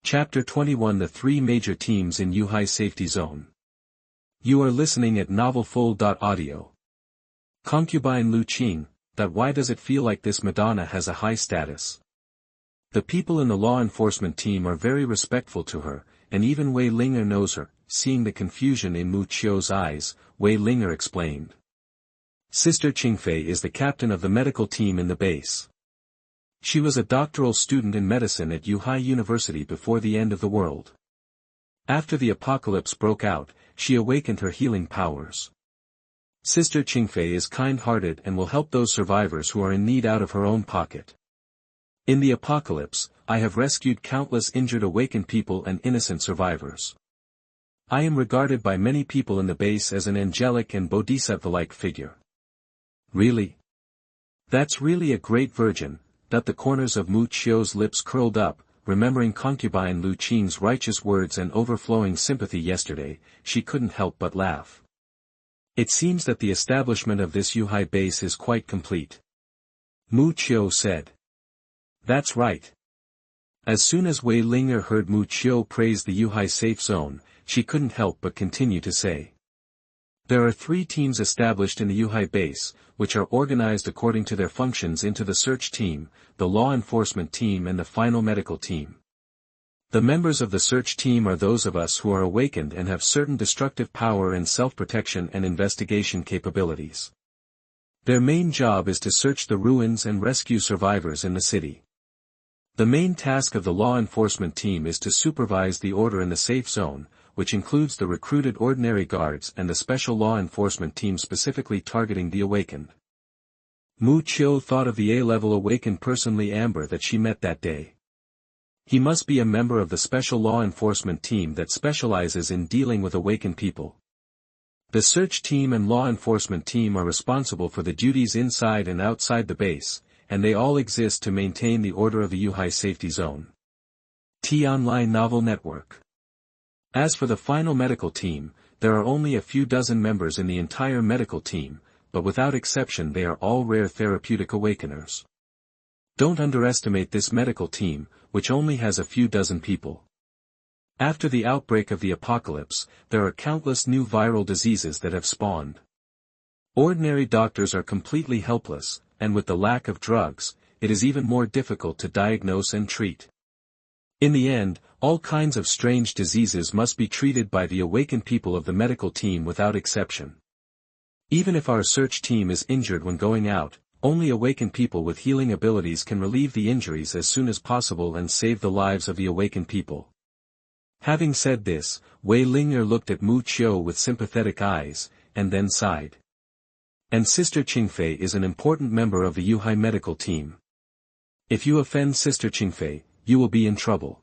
Chapter 21 The Three Major Teams in Yuhai Safety Zone. You are listening at novelfull.audio. Concubine Liu Qing, that why does it feel like this Madonna has a high status? The people in the law enforcement team are very respectful to her, and even Wei Linger knows her. Seeing the confusion in Mu Chio's eyes, Wei Linger explained. Sister Qingfei is the captain of the medical team in the base. She was a doctoral student in medicine at Yuhai University before the end of the world. After the apocalypse broke out, she awakened her healing powers. Sister Qingfei is kind-hearted and will help those survivors who are in need out of her own pocket. In the apocalypse, I have rescued countless injured awakened people and innocent survivors. I am regarded by many people in the base as an angelic and bodhisattva-like figure. Really? That's really a great virgin. That the corners of Mu Chio's lips curled up, remembering Concubine Liu Qing's righteous words and overflowing sympathy yesterday, she couldn't help but laugh. It seems that the establishment of this Yuhai base is quite complete. Mu Chio said. That's right. As soon as Wei Linger heard Mu Chio praise the Yuhai safe zone, she couldn't help but continue to say. There are 3 teams established in the Yuhai base, which are organized according to their functions into the search team, the law enforcement team and the final medical team. The members of the search team are those of us who are awakened and have certain destructive power and self-protection and investigation capabilities. Their main job is to search the ruins and rescue survivors in the city. The main task of the law enforcement team is to supervise the order in the safe zone, which includes the recruited ordinary guards and the special law enforcement team specifically targeting the awakened. Mu Chio thought of the A-level awakened person Li Amber that she met that day. He must be a member of the special law enforcement team that specializes in dealing with awakened people. The search team and law enforcement team are responsible for the duties inside and outside the base, and they all exist to maintain the order of the Yuhai Safety Zone. T-Online Novel Network. As for the final medical team, there are only a few dozen members in the entire medical team, but without exception they are all rare therapeutic awakeners. Don't underestimate this medical team, which only has a few dozen people. After the outbreak of the apocalypse, there are countless new viral diseases that have spawned. Ordinary doctors are completely helpless, and with the lack of drugs, it is even more difficult to diagnose and treat. In the end, all kinds of strange diseases must be treated by the awakened people of the medical team without exception. Even if our search team is injured when going out, only awakened people with healing abilities can relieve the injuries as soon as possible and save the lives of the awakened people. Having said this, Wei Linger looked at Mu Chio with sympathetic eyes, and then sighed. And Sister Qingfei is an important member of the Yuhai medical team. If you offend Sister Qingfei, you will be in trouble.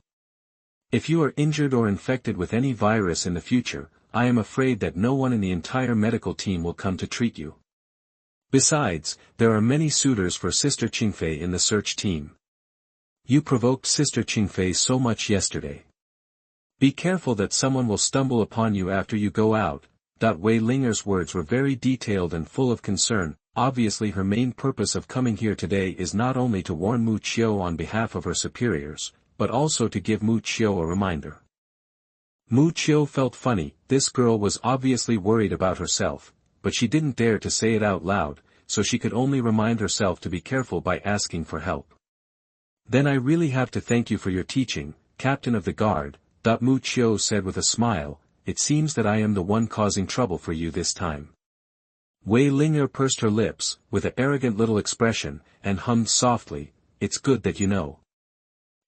If you are injured or infected with any virus in the future, I am afraid that no one in the entire medical team will come to treat you. Besides, there are many suitors for Sister Qingfei in the search team. You provoked Sister Qingfei so much yesterday. Be careful that someone will stumble upon you after you go out. Wei Linger's words were very detailed and full of concern. Obviously her main purpose of coming here today is not only to warn Mu Chio on behalf of her superiors, but also to give Mu Chio a reminder. Mu Chio felt funny. This girl was obviously worried about herself, but she didn't dare to say it out loud, so she could only remind herself to be careful by asking for help. Then I really have to thank you for your teaching, Captain of the Guard, Mu Chio said with a smile. It seems that I am the one causing trouble for you this time. Wei Linger pursed her lips, with an arrogant little expression, and hummed softly, it's good that you know.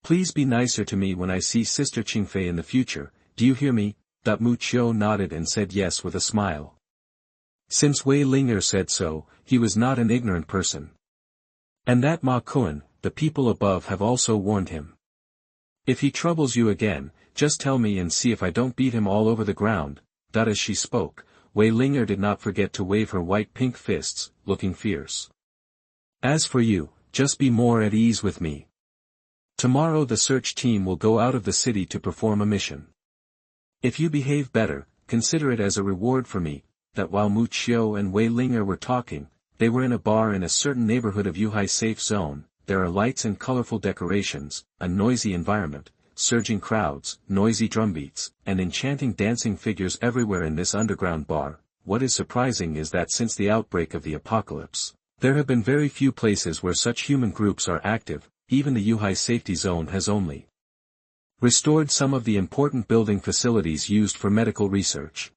Please be nicer to me when I see Sister Qingfei in the future, do you hear me? Mu Chio nodded and said yes with a smile. Since Wei Linger said so, he was not an ignorant person. And that Ma Kuan, the people above have also warned him. If he troubles you again, just tell me and see if I don't beat him all over the ground. As she spoke, Wei Linger did not forget to wave her white-pink fists, looking fierce. As for you, just be more at ease with me. Tomorrow the search team will go out of the city to perform a mission. If you behave better, consider it as a reward for me. While Mu Chio and Wei Linger were talking, they were in a bar in a certain neighborhood of Yuhai Safe Zone. There are lights and colorful decorations, a noisy environment, surging crowds, noisy drumbeats, and enchanting dancing figures everywhere in this underground bar. What is surprising is that since the outbreak of the apocalypse, there have been very few places where such human groups are active. Even the Yuhai Safety Zone has only restored some of the important building facilities used for medical research.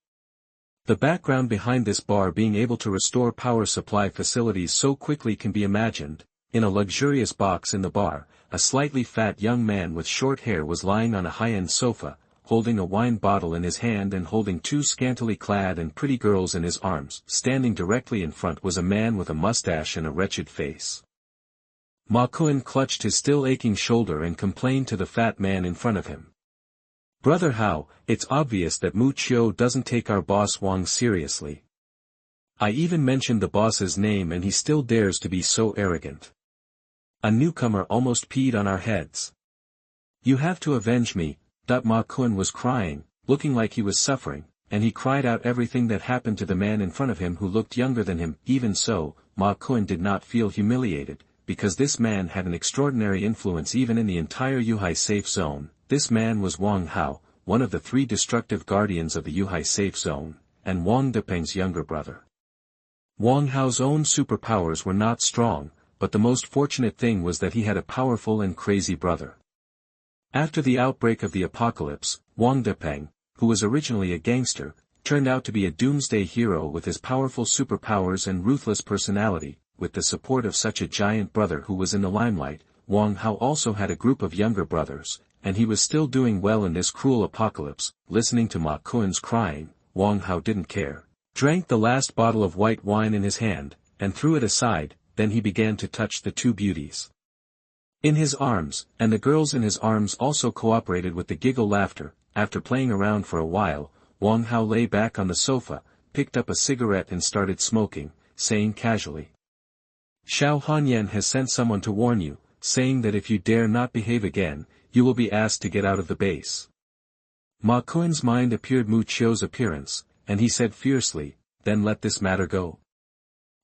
The background behind this bar being able to restore power supply facilities so quickly can be imagined. In a luxurious box in the bar, a slightly fat young man with short hair was lying on a high-end sofa, holding a wine bottle in his hand and holding two scantily clad and pretty girls in his arms. Standing directly in front was a man with a mustache and a wretched face. Ma Kun clutched his still aching shoulder and complained to the fat man in front of him. "Brother Hao, it's obvious that Mu Chiu doesn't take our boss Wang seriously. I even mentioned the boss's name and he still dares to be so arrogant. A newcomer almost peed on our heads. You have to avenge me." Ma Kun was crying, looking like he was suffering, and he cried out everything that happened to the man in front of him who looked younger than him. Even so, Ma Kun did not feel humiliated, because this man had an extraordinary influence even in the entire Yuhai Safe Zone. This man was Wang Hao, one of the three destructive guardians of the Yuhai Safe Zone, and Wang Depeng's younger brother. Wang Hao's own superpowers were not strong, but the most fortunate thing was that he had a powerful and crazy brother. After the outbreak of the apocalypse, Wang Depeng, who was originally a gangster, turned out to be a doomsday hero with his powerful superpowers and ruthless personality. With the support of such a giant brother who was in the limelight, Wang Hao also had a group of younger brothers, and he was still doing well in this cruel apocalypse. Listening to Ma Kun's crying, Wang Hao didn't care, drank the last bottle of white wine in his hand, and threw it aside. Then he began to touch the two beauties in his arms, and the girls in his arms also cooperated with the giggle laughter. After playing around for a while, Wang Hao lay back on the sofa, picked up a cigarette and started smoking, saying casually, "Xiao Hanyan has sent someone to warn you, saying that if you dare not behave again, you will be asked to get out of the base." Ma Kun's mind appeared Mu Chiu's appearance, and he said fiercely, "Then let this matter go."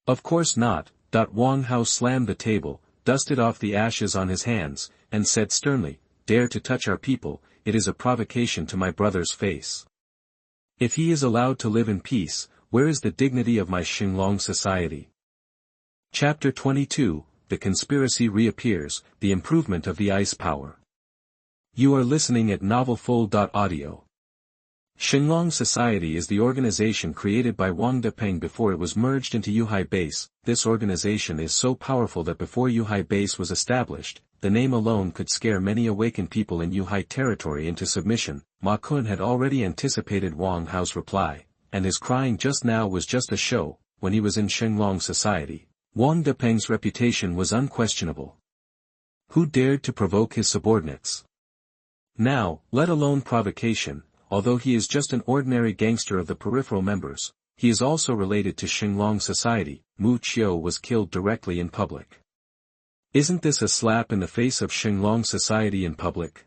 "Of course not." Wang Hao slammed the table, dusted off the ashes on his hands, and said sternly, "Dare to touch our people, it is a provocation to my brother's face. If he is allowed to live in peace, where is the dignity of my Xinglong society?" Chapter 22, The Conspiracy Reappears, The Improvement of the Ice Power. You are listening at novelfull.audio. Xinglong Society is the organization created by Wang Depeng before it was merged into Yuhai Base. This organization is so powerful that before Yuhai Base was established, the name alone could scare many awakened people in Yuhai territory into submission. Ma Kun had already anticipated Wang Hao's reply, and his crying just now was just a show. When he was in Xinglong Society, Wang Depeng's reputation was unquestionable. Who dared to provoke his subordinates? Now, let alone provocation. Although he is just an ordinary gangster of the peripheral members, he is also related to Xinglong Society. Mu Chiu was killed directly in public. Isn't this a slap in the face of Xinglong Society in public?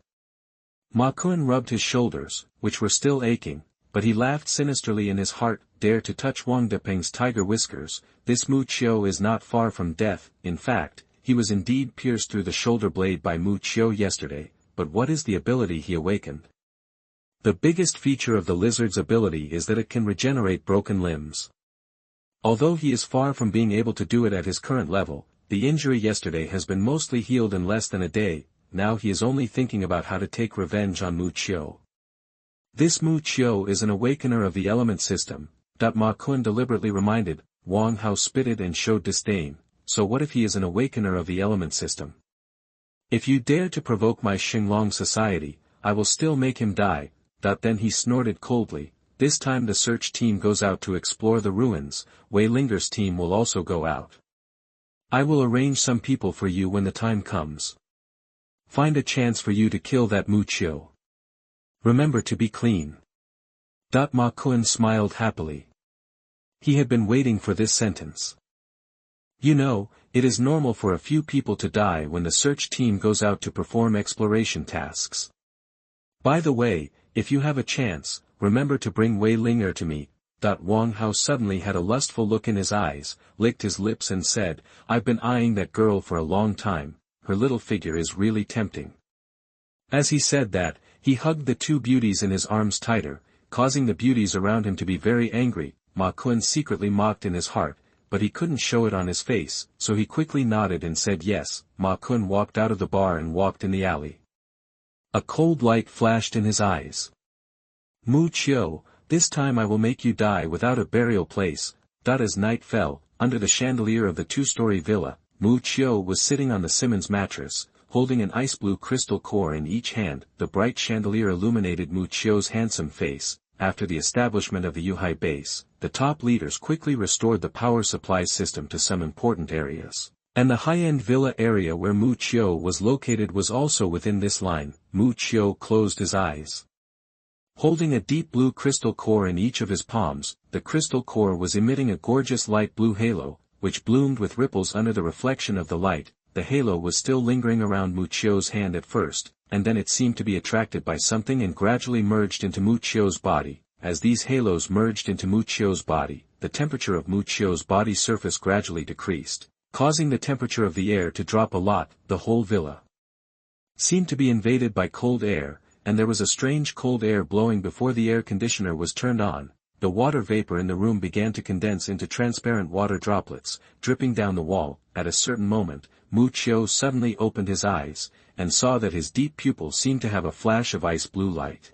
Ma Kun rubbed his shoulders, which were still aching, but he laughed sinisterly in his heart. Dare to touch Wang Depeng's tiger whiskers, this Mu Chiu is not far from death. In fact, he was indeed pierced through the shoulder blade by Mu Chiu yesterday, but what is the ability he awakened? The biggest feature of the lizard's ability is that it can regenerate broken limbs. Although he is far from being able to do it at his current level, the injury yesterday has been mostly healed in less than a day. Now he is only thinking about how to take revenge on Mu Chiu. This Mu Chiu is an awakener of the element system. Ma Kun deliberately reminded. Wang Hao spitted and showed disdain. So what if he is an awakener of the element system? If you dare to provoke my Xinglong Society, I will still make him die. Then he snorted coldly. This time the search team goes out to explore the ruins. Wei Linger's team will also go out. I will arrange some people for you when the time comes. Find a chance for you to kill that Mu Chiu. Remember to be clean. Ma Kun smiled happily. He had been waiting for this sentence. You know, it is normal for a few people to die when the search team goes out to perform exploration tasks. By the way, if you have a chance, remember to bring Wei Linger to me. Wang Hao suddenly had a lustful look in his eyes, licked his lips and said, I've been eyeing that girl for a long time, her little figure is really tempting. As he said that, he hugged the two beauties in his arms tighter, causing the beauties around him to be very angry. Ma Kun secretly mocked in his heart, but he couldn't show it on his face, so he quickly nodded and said yes. Ma Kun walked out of the bar and walked in the alley. A cold light flashed in his eyes. Mu Chiu, this time I will make you die without a burial place. As night fell, under the chandelier of the two-story villa, Mu Chiu was sitting on the Simmons mattress, holding an ice-blue crystal core in each hand. The bright chandelier illuminated Mu Chiu's handsome face. After the establishment of the Yuhai Base, the top leaders quickly restored the power supply system to some important areas, and the high-end villa area where Mu Chiu was located was also within this line. Mu Chiu closed his eyes. Holding a deep blue crystal core in each of his palms, the crystal core was emitting a gorgeous light blue halo, which bloomed with ripples under the reflection of the light. The halo was still lingering around Mu Chiu's hand at first, and then it seemed to be attracted by something and gradually merged into Mu Chiu's body. As these halos merged into Mu Chiu's body, the temperature of Mu Chiu's body surface gradually decreased, causing the temperature of the air to drop a lot. The whole villa seemed to be invaded by cold air, and there was a strange cold air blowing before the air conditioner was turned on. The water vapor in the room began to condense into transparent water droplets, dripping down the wall. At a certain moment, Mu Chiu suddenly opened his eyes, and saw that his deep pupil seemed to have a flash of ice blue light.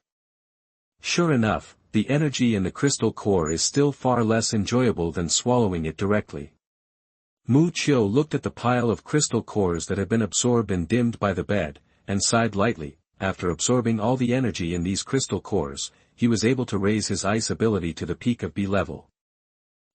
Sure enough, the energy in the crystal core is still far less enjoyable than swallowing it directly. Mu Chiu looked at the pile of crystal cores that had been absorbed and dimmed by the bed, and sighed lightly. After absorbing all the energy in these crystal cores, he was able to raise his ice ability to the peak of B level.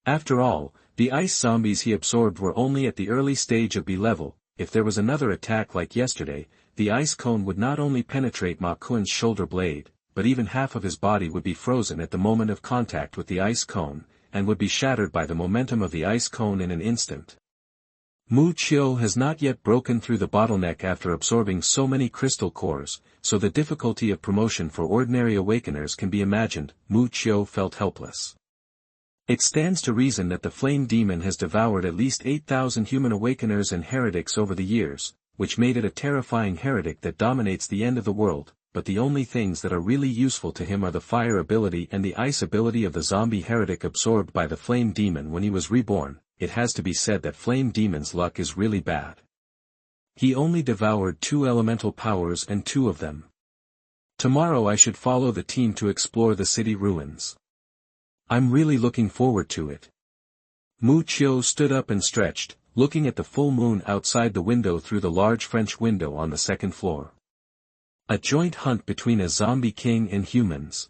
After all, the ice zombies he absorbed were only at the early stage of B level. If there was another attack like yesterday, the ice cone would not only penetrate Ma Kun's shoulder blade, but even half of his body would be frozen at the moment of contact with the ice cone, and would be shattered by the momentum of the ice cone in an instant. Mu Chiu has not yet broken through the bottleneck after absorbing so many crystal cores, so the difficulty of promotion for ordinary awakeners can be imagined. Mu Chiu felt helpless. It stands to reason that the flame demon has devoured at least 8,000 human awakeners and heretics over the years, which made it a terrifying heretic that dominates the end of the world, but the only things that are really useful to him are the fire ability and the ice ability of the zombie heretic absorbed by the flame demon when he was reborn. It has to be said that flame demon's luck is really bad. He only devoured 2 elemental powers and 2 of them. Tomorrow I should follow the team to explore the city ruins. I'm really looking forward to it. Mu Chiu stood up and stretched, looking at the full moon outside the window through the large French window on the second floor. A joint hunt between a zombie king and humans.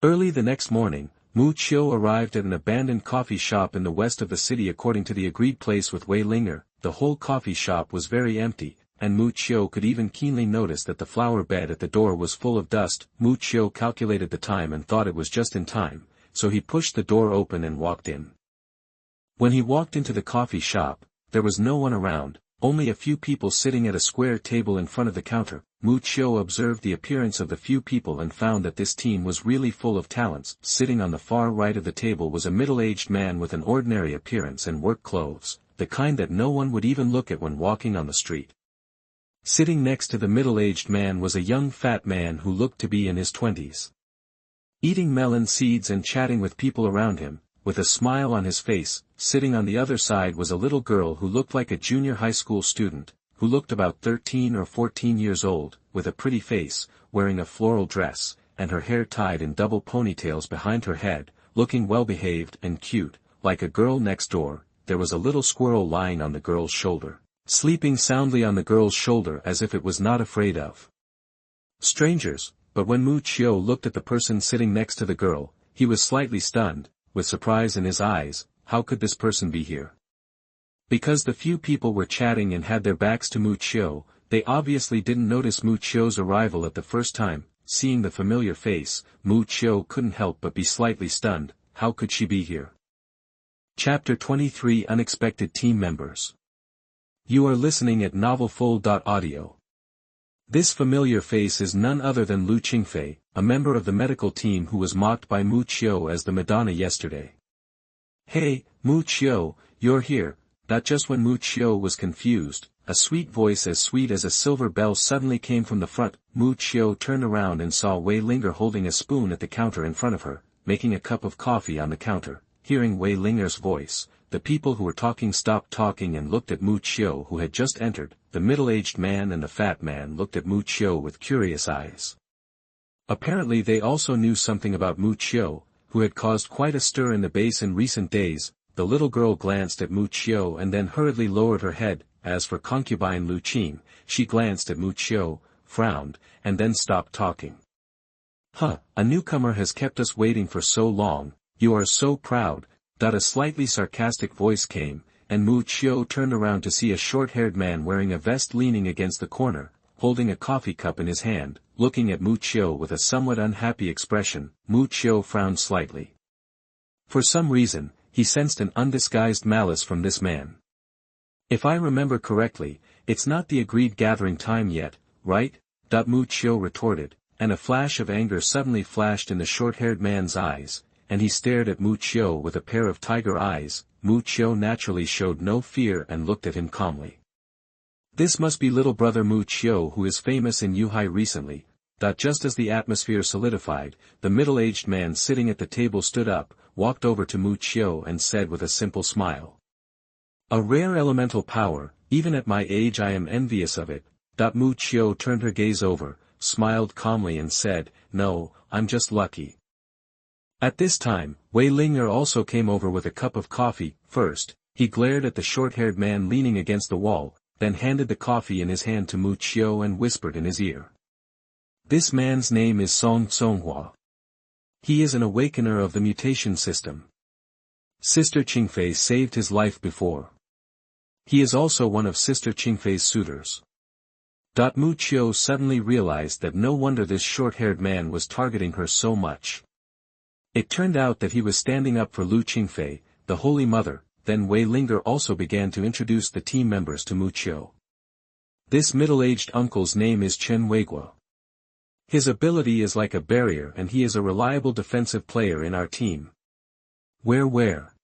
Early the next morning, Mu Chiu arrived at an abandoned coffee shop in the west of the city according to the agreed place with Wei Linger. The whole coffee shop was very empty, and Mu Chiu could even keenly notice that the flower bed at the door was full of dust. Mu Chiu calculated the time and thought it was just in time, so he pushed the door open and walked in. When he walked into the coffee shop, there was no one around, only a few people sitting at a square table in front of the counter. Mu Chiu observed the appearance of the few people and found that this team was really full of talents. Sitting on the far right of the table was a middle-aged man with an ordinary appearance and work clothes, the kind that no one would even look at when walking on the street. Sitting next to the middle-aged man was a young fat man who looked to be in his 20s. Eating melon seeds and chatting with people around him, with a smile on his face. Sitting on the other side was a little girl who looked like a junior high school student, who looked about 13 or 14 years old, with a pretty face, wearing a floral dress, and her hair tied in double ponytails behind her head, looking well-behaved and cute, like a girl next door. There was a little squirrel lying on the girl's shoulder, sleeping soundly on the girl's shoulder as if it was not afraid of strangers. But when Mu Chiu looked at the person sitting next to the girl, he was slightly stunned, with surprise in his eyes. How could this person be here? Because the few people were chatting and had their backs to Mu Chiu, they obviously didn't notice Mu Chiu's arrival at the first time. Seeing the familiar face, Mu Chiu couldn't help but be slightly stunned. How could she be here? Chapter 23 Unexpected Team Members. You are listening at novelfull.audio. This familiar face is none other than Liu Qingfei, a member of the medical team who was mocked by Mu Chiu as the Madonna yesterday. Hey, Mu Chiu, you're here. Not just when Mu Chiu was confused, a sweet voice as sweet as a silver bell suddenly came from the front. Mu Qiu turned around and saw Wei Linger holding a spoon at the counter in front of her, making a cup of coffee on the counter. Hearing Wei Linger's voice, the people who were talking stopped talking and looked at Mu Qiu who had just entered. The middle-aged man and the fat man looked at Mu Qiu with curious eyes. Apparently they also knew something about Mu Qiu, who had caused quite a stir in the base in recent days. The little girl glanced at Mu Qiu and then hurriedly lowered her head. As for Concubine Liu Qing, she glanced at Mu Qiu, frowned, and then stopped talking. "Huh, a newcomer has kept us waiting for so long, you are so proud," a slightly sarcastic voice came, and Mu Qiu turned around to see a short-haired man wearing a vest leaning against the corner, holding a coffee cup in his hand, looking at Mu Qiu with a somewhat unhappy expression. Mu Qiu frowned slightly. For some reason, he sensed an undisguised malice from this man. "If I remember correctly, it's not the agreed gathering time yet, right?" Mu Qiu retorted, and a flash of anger suddenly flashed in the short-haired man's eyes, and he stared at Mu Qiu with a pair of tiger eyes. Mu Qiu naturally showed no fear and looked at him calmly. "This must be little brother Mu Qiu who is famous in Yuhai recently." Just as the atmosphere solidified, the middle-aged man sitting at the table stood up, walked over to Mu Qiu and said with a simple smile, "A rare elemental power, even at my age I am envious of it." Mu Qiu turned her gaze over, smiled calmly and said, "No, I'm just lucky." At this time, Wei Linger also came over with a cup of coffee. First, he glared at the short-haired man leaning against the wall, then handed the coffee in his hand to Mu Qiu and whispered in his ear. "This man's name is Song Conghua. He is an awakener of the mutation system. Sister Qingfei saved his life before. He is also one of Sister Qingfei's suitors." Mu Qiu suddenly realized that no wonder this short-haired man was targeting her so much. It turned out that he was standing up for Liu Qingfei, the Holy Mother. Then Wei Linger also began to introduce the team members to Mu Qiu. "This middle-aged uncle's name is Chen Weigua. His ability is like a barrier and he is a reliable defensive player in our team." Where?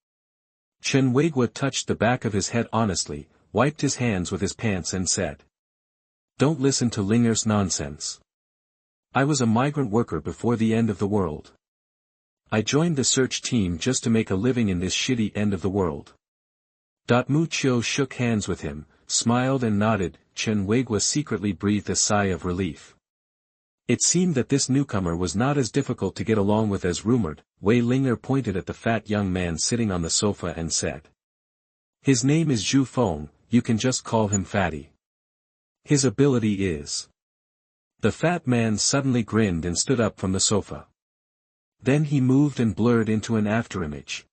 Chen Weigua touched the back of his head honestly, wiped his hands with his pants and said, "Don't listen to Linger's nonsense. I was a migrant worker before the end of the world. I joined the search team just to make a living in this shitty end of the world." Mu Qiu shook hands with him, smiled and nodded. Chen Weigua secretly breathed a sigh of relief. It seemed that this newcomer was not as difficult to get along with as rumored. Wei Linger pointed at the fat young man sitting on the sofa and said, "His name is Zhu Feng, you can just call him Fatty. His ability is..." The fat man suddenly grinned and stood up from the sofa. Then he moved and blurred into an afterimage.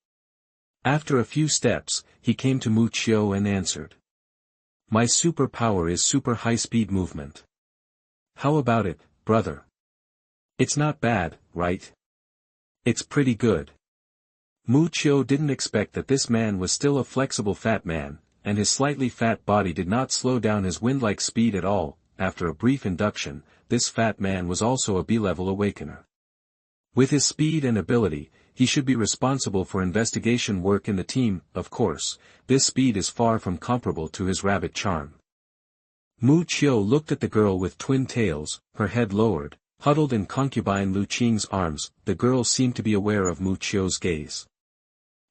After a few steps, he came to Mu Qiu and answered, "My superpower is super high-speed movement. How about it, brother? It's not bad, right? It's pretty good." Mu Qiu didn't expect that this man was still a flexible fat man, and his slightly fat body did not slow down his wind-like speed at all. After a brief induction, this fat man was also a B-level awakener. With his speed and ability, he should be responsible for investigation work in the team. Of course, this speed is far from comparable to his rabbit charm. Mu Qiu looked at the girl with twin tails, her head lowered, huddled in Concubine Liu Qing's arms. The girl seemed to be aware of Mu Qiu's gaze.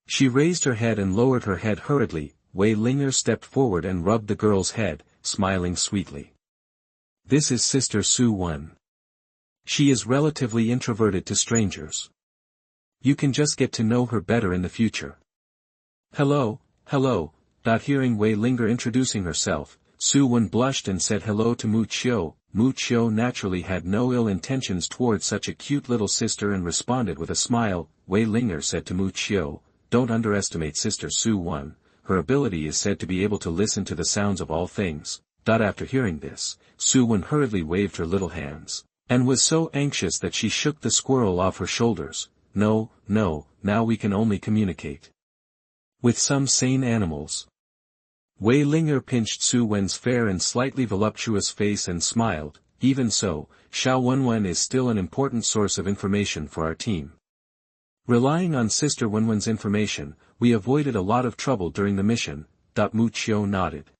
She raised her head and lowered her head hurriedly. Wei Linger stepped forward and rubbed the girl's head, smiling sweetly. "This is Sister Su Wen. She is relatively introverted to strangers. You can just get to know her better in the future." Hello. Hearing Wei Linger introducing herself, Su Wen blushed and said hello to Mu Qiu. Mu Qiu naturally had no ill intentions towards such a cute little sister and responded with a smile. Wei Linger said to Mu Qiu, "Don't underestimate Sister Su Wen. Her ability is said to be able to listen to the sounds of all things." After hearing this, Su Wen hurriedly waved her little hands, and was so anxious that she shook the squirrel off her shoulders. No, now we can only communicate with some sane animals." Wei Linger pinched Su Wen's fair and slightly voluptuous face and smiled. "Even so, Xiao Wenwen is still an important source of information for our team. Relying on Sister Wenwen's information, we avoided a lot of trouble during the mission." Mu Qiu nodded.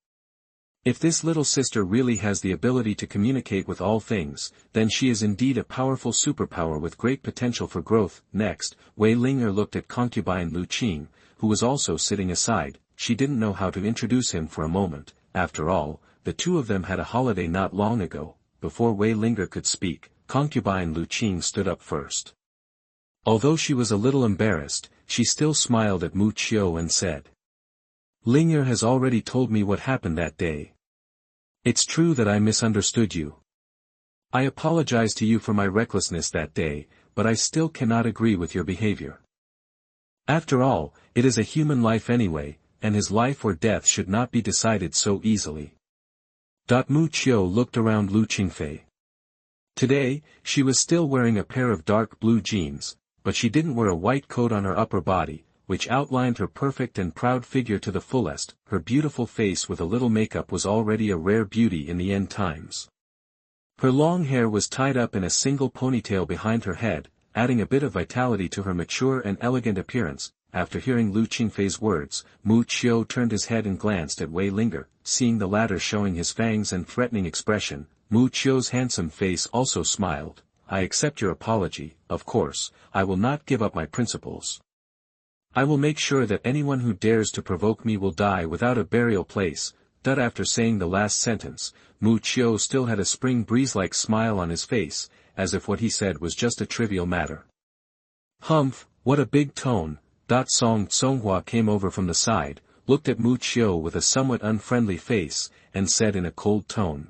If this little sister really has the ability to communicate with all things, then she is indeed a powerful superpower with great potential for growth. Next, Wei Ling'er looked at Concubine Liu Qing, who was also sitting aside. She didn't know how to introduce him for a moment. After all, the two of them had a holiday not long ago. Before Wei Ling'er could speak, Concubine Liu Qing stood up first. Although she was a little embarrassed, she still smiled at Mu Qiu and said, "Ling'er has already told me what happened that day. It's true that I misunderstood you. I apologize to you for my recklessness that day, but I still cannot agree with your behavior. After all, it is a human life anyway, and his life or death should not be decided so easily." Mu Qiu looked around Lu Qingfei. Today, she was still wearing a pair of dark blue jeans, but she didn't wear a white coat on her upper body, which outlined her perfect and proud figure to the fullest. Her beautiful face with a little makeup was already a rare beauty in the end times. Her long hair was tied up in a single ponytail behind her head, adding a bit of vitality to her mature and elegant appearance. After hearing Lu Qingfei's words, Mu Qiu turned his head and glanced at Wei Ling'er. Seeing the latter showing his fangs and threatening expression, Mu Qiu's handsome face also smiled. "I accept your apology. Of course, I will not give up my principles. I will make sure that anyone who dares to provoke me will die without a burial place." After saying the last sentence, Mu Qiu still had a spring breeze-like smile on his face, as if what he said was just a trivial matter. "Humph, what a big tone." Song Conghua came over from the side, looked at Mu Qiu with a somewhat unfriendly face, and said in a cold tone,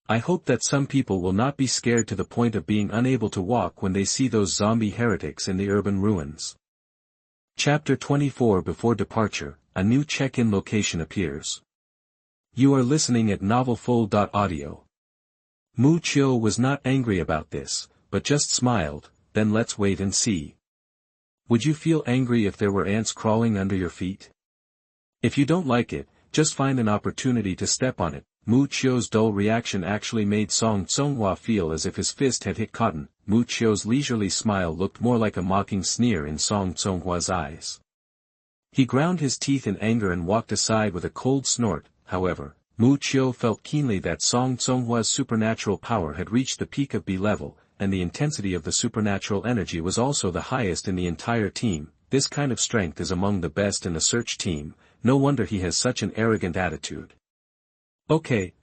"I hope that some people will not be scared to the point of being unable to walk when they see those zombie heretics in the urban ruins." Chapter 24. Before departure, a new check-in location appears. You are listening at novelfull.audio. Mu Qiu was not angry about this, but just smiled. "Then let's wait and see. Would you feel angry if there were ants crawling under your feet? If you don't like it, just find an opportunity to step on it." Mu Qiu's dull reaction actually made Song Conghua feel as if his fist had hit cotton. Mu Qiu's leisurely smile looked more like a mocking sneer in Song Conghua's eyes. He ground his teeth in anger and walked aside with a cold snort. However, Mu Qiu felt keenly that Song Conghua's supernatural power had reached the peak of B level, and the intensity of the supernatural energy was also the highest in the entire team. This kind of strength is among the best in the search team. No wonder he has such an arrogant attitude. Okay,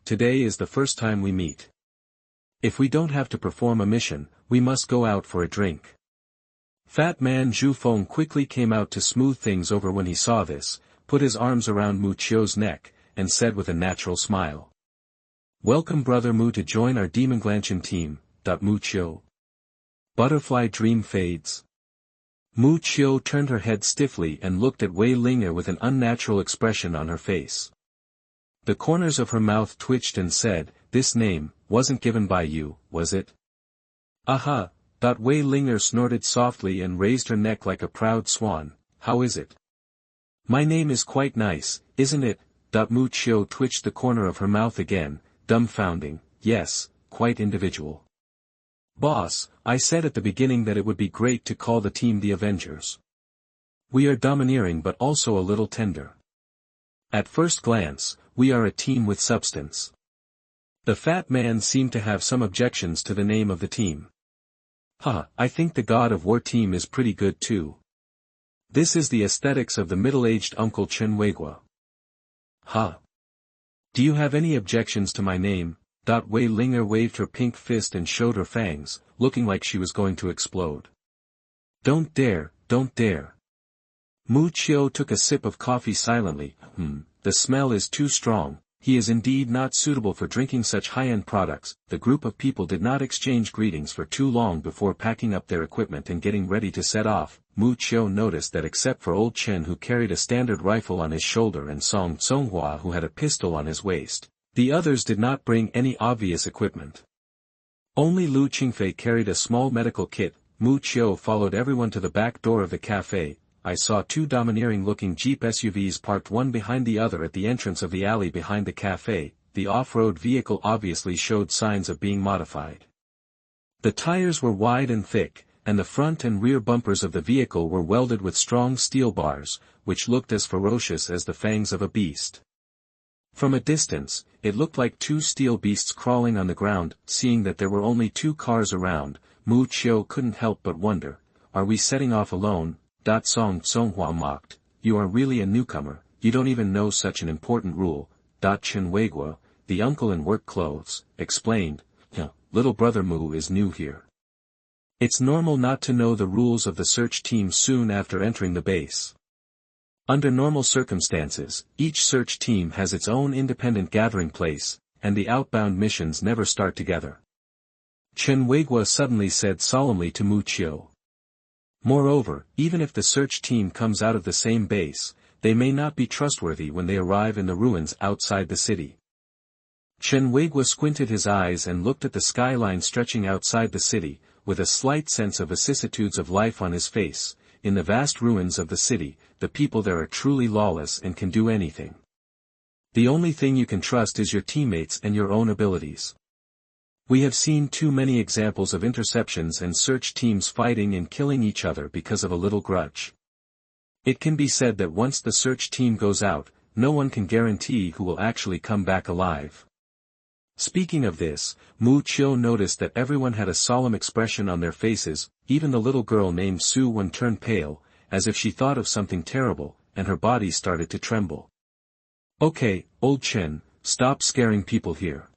today is the first time we meet. If we don't have to perform a mission, we must go out for a drink." Fat man Zhu Feng quickly came out to smooth things over when he saw this, put his arms around Mu Qiu's neck, and said with a natural smile, "Welcome brother Mu to join our Demoglantian team." Mu Qiu. Butterfly dream fades. Mu Qiu turned her head stiffly and looked at Wei Ling'er with an unnatural expression on her face. The corners of her mouth twitched and said, "This name wasn't given by you, was it?" "Aha." Wei Ling'er snorted softly and raised her neck like a proud swan. "How is it?" "My name is quite nice, isn't it?" Mu Qiu twitched the corner of her mouth again, dumbfounding. "Yes, quite individual." "Boss, I said at the beginning that it would be great to call the team the Avengers. We are domineering but also a little tender. At first glance, we are a team with substance." The fat man seemed to have some objections to the name of the team. I think the God of War team is pretty good too. This is the aesthetics of the middle-aged Uncle Chen Weigua. Do you have any objections to my name?" Wei Ling'er waved her pink fist and showed her fangs, looking like she was going to explode. Don't dare. Mu Qiu took a sip of coffee silently. The smell is too strong. He is indeed not suitable for drinking such high-end products." The group of people did not exchange greetings for too long before packing up their equipment and getting ready to set off. Mu Qiu noticed that except for old Chen who carried a standard rifle on his shoulder and Song Conghua who had a pistol on his waist, the others did not bring any obvious equipment. Only Lu Qingfei carried a small medical kit. Mu Qiu followed everyone to the back door of the cafe. "I saw two domineering-looking Jeep SUVs parked one behind the other at the entrance of the alley behind the cafe." The off-road vehicle obviously showed signs of being modified. The tires were wide and thick, and the front and rear bumpers of the vehicle were welded with strong steel bars, which looked as ferocious as the fangs of a beast. From a distance, it looked like two steel beasts crawling on the ground. Seeing that there were only 2 cars around, Mu Qiu couldn't help but wonder, are we setting off alone? Song Conghua mocked, you are really a newcomer, you don't even know such an important rule. Chen Weiguo, the uncle in work clothes, explained, little brother Mu is new here. It's normal not to know the rules of the search team soon after entering the base. Under normal circumstances, each search team has its own independent gathering place, and the outbound missions never start together. Chen Weiguo suddenly said solemnly to Mu Qiu. Moreover, even if the search team comes out of the same base, they may not be trustworthy when they arrive in the ruins outside the city. Chen Weiguo squinted his eyes and looked at the skyline stretching outside the city, with a slight sense of vicissitudes of life on his face. In the vast ruins of the city, the people there are truly lawless and can do anything. The only thing you can trust is your teammates and your own abilities. We have seen too many examples of interceptions and search teams fighting and killing each other because of a little grudge. It can be said that once the search team goes out, no one can guarantee who will actually come back alive. Speaking of this, Mu Qiu noticed that everyone had a solemn expression on their faces. Even the little girl named Su Wen turned pale, as if she thought of something terrible, and her body started to tremble. Okay, old Chen, stop scaring people here.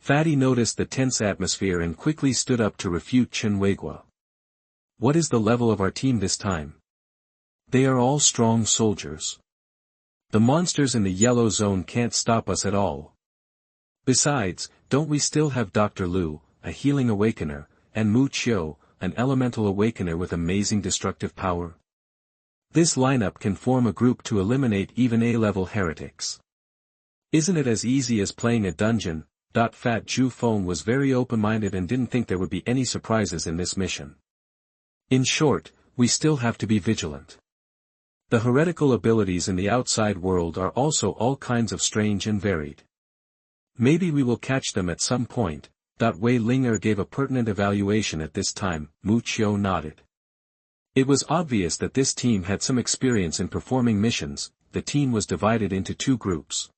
Fatty noticed the tense atmosphere and quickly stood up to refute Chen Weiguo. What is the level of our team this time? They are all strong soldiers. The monsters in the yellow zone can't stop us at all. Besides, don't we still have Dr. Liu, a healing awakener, and Mu Qiu, an elemental awakener with amazing destructive power? This lineup can form a group to eliminate even A-level heretics. Isn't it as easy as playing a dungeon? Fat Zhu Feng was very open-minded and didn't think there would be any surprises in this mission. In short, we still have to be vigilant. The heretical abilities in the outside world are also all kinds of strange and varied. Maybe we will catch them at some point. Wei Linger gave a pertinent evaluation at this time. Mu Qiu nodded. It was obvious that this team had some experience in performing missions. The team was divided into 2 groups.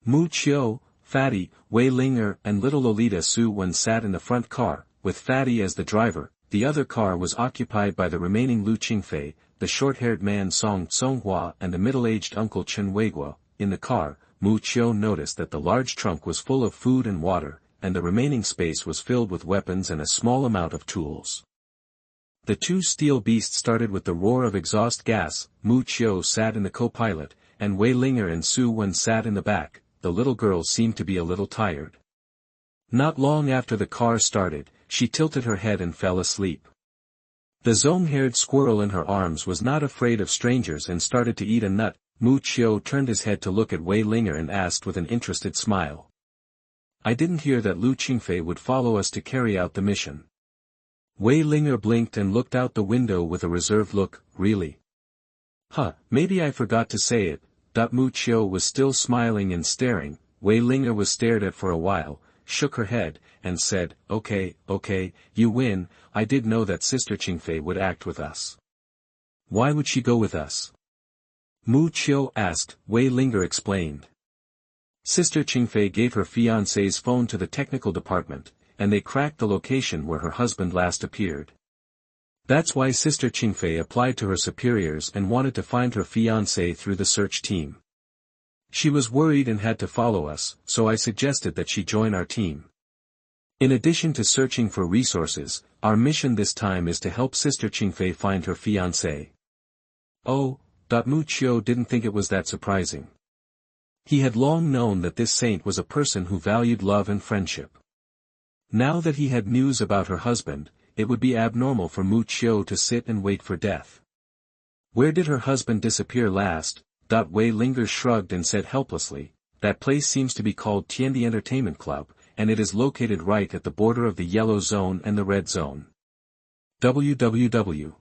Mu Qiu, Fatty, Wei Linger and little Lolita Su Wen sat in the front car, with Fatty as the driver. The other car was occupied by the remaining Liu Qingfei, the short-haired man Song Conghua and the middle-aged uncle Chen Weiguo. In the car, Mu Qiu noticed that the large trunk was full of food and water, and the remaining space was filled with weapons and a small amount of tools. The 2 steel beasts started with the roar of exhaust gas. Mu Qiu sat in the co-pilot, and Wei Linger and Su Wen sat in the back. The little girl seemed to be a little tired. Not long after the car started, she tilted her head and fell asleep. The zone-haired squirrel in her arms was not afraid of strangers and started to eat a nut. Mu Qiu turned his head to look at Wei Linger and asked with an interested smile. I didn't hear that Liu Qingfei would follow us to carry out the mission. Wei Linger blinked and looked out the window with a reserved look. Really? Maybe I forgot to say it. Mu Qiu was still smiling and staring. Wei Linger was stared at for a while, shook her head, and said, Okay, you win. I did know that Sister Qingfei would act with us. Why would she go with us? Mu Qiu asked. Wei Linger explained. Sister Qingfei gave her fiancé's phone to the technical department, and they cracked the location where her husband last appeared. That's why Sister Qingfei applied to her superiors and wanted to find her fiancé through the search team. She was worried and had to follow us, so I suggested that she join our team. In addition to searching for resources, our mission this time is to help Sister Qingfei find her fiancé. Oh, Mu Qiu didn't think it was that surprising. He had long known that this saint was a person who valued love and friendship. Now that he had news about her husband, it would be abnormal for Mu Qiu to sit and wait for death. Where did her husband disappear last? Wei Linger shrugged and said helplessly, that place seems to be called Tiandi Entertainment Club, and it is located right at the border of the yellow zone and the red zone. www.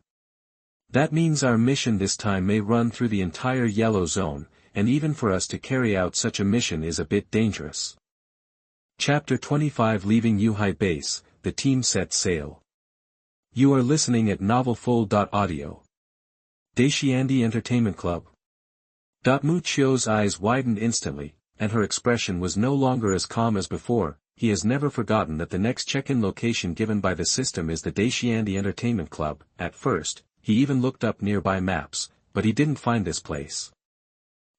That means our mission this time may run through the entire yellow zone, and even for us to carry out such a mission is a bit dangerous. Chapter 25 Leaving Yuhai Base, the team set sail. You are listening at novelfull.audio. Daishiandi Entertainment Club. Mu Chio's eyes widened instantly, and her expression was no longer as calm as before. He has never forgotten that the next check-in location given by the system is the Daishiandi Entertainment Club. At first, he even looked up nearby maps, but he didn't find this place.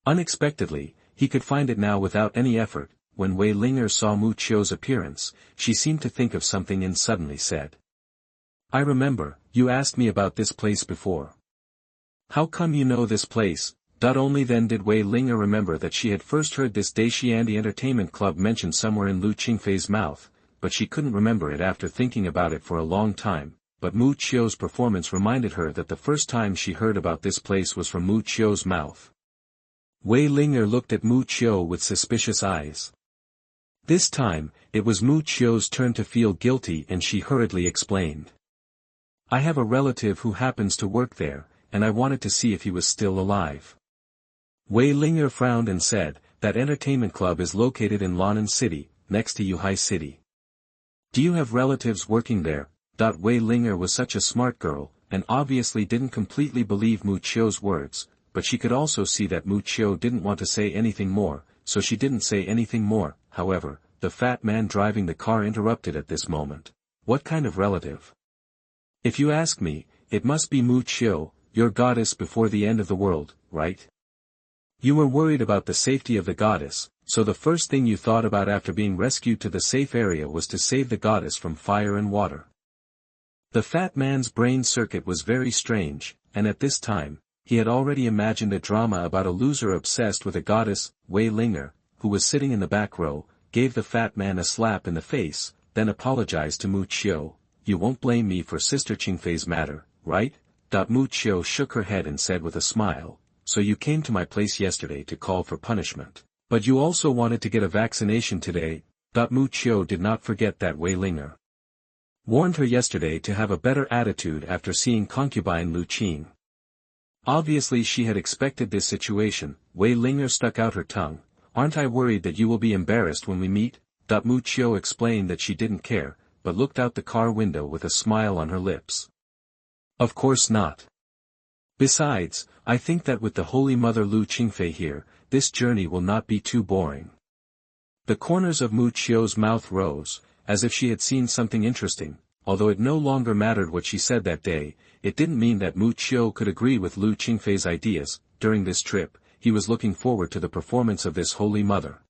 Unexpectedly, he could find it now without any effort. When Wei Linger saw Mu Chio's appearance, she seemed to think of something and suddenly said, "I remember, you asked me about this place before. How come you know this place?" Only then did Wei Linger remember that she had first heard this Daishiandi Entertainment Club mentioned somewhere in Liu Qingfei's mouth, but she couldn't remember it after thinking about it for a long time. But Mu Chio's performance reminded her that the first time she heard about this place was from Mu Chio's mouth. Wei Linger looked at Mu Chio with suspicious eyes. This time, it was Mu Chio's turn to feel guilty and she hurriedly explained. "I have a relative who happens to work there, and I wanted to see if he was still alive." Wei Linger frowned and said, "That entertainment club is located in Lan'an City, next to Yuhai City. Do you have relatives working there?" Wei Linger was such a smart girl, and obviously didn't completely believe Mu Chio's words, but she could also see that Mu Chio didn't want to say anything more, so she didn't say anything more. However, the fat man driving the car interrupted at this moment. "What kind of relative?" "If you ask me, it must be Mu Chio, your goddess before the end of the world, right? You were worried about the safety of the goddess, so the first thing you thought about after being rescued to the safe area was to save the goddess from fire and water." The fat man's brain circuit was very strange, and at this time, he had already imagined a drama about a loser obsessed with a goddess. Wei Linger, who was sitting in the back row, gave the fat man a slap in the face, then apologized to Mu Chio. "You won't blame me for Sister Qingfei's matter, right?" Mu Chio shook her head and said with a smile, "So you came to my place yesterday to call for punishment. But you also wanted to get a vaccination today." Mu Chio did not forget that Wei Linger warned her yesterday to have a better attitude after seeing Concubine Liu Qing. Obviously she had expected this situation. Wei Linger stuck out her tongue. "Aren't I worried that you will be embarrassed when we meet?" Mu Chio explained that she didn't care, but looked out the car window with a smile on her lips. "Of course not. Besides, I think that with the Holy Mother Liu Qingfei here, this journey will not be too boring." The corners of Mu Chio's mouth rose, as if she had seen something interesting. Although it no longer mattered what she said that day, it didn't mean that Mu Chio could agree with Liu Qingfei's ideas. During this trip, he was looking forward to the performance of this Holy Mother.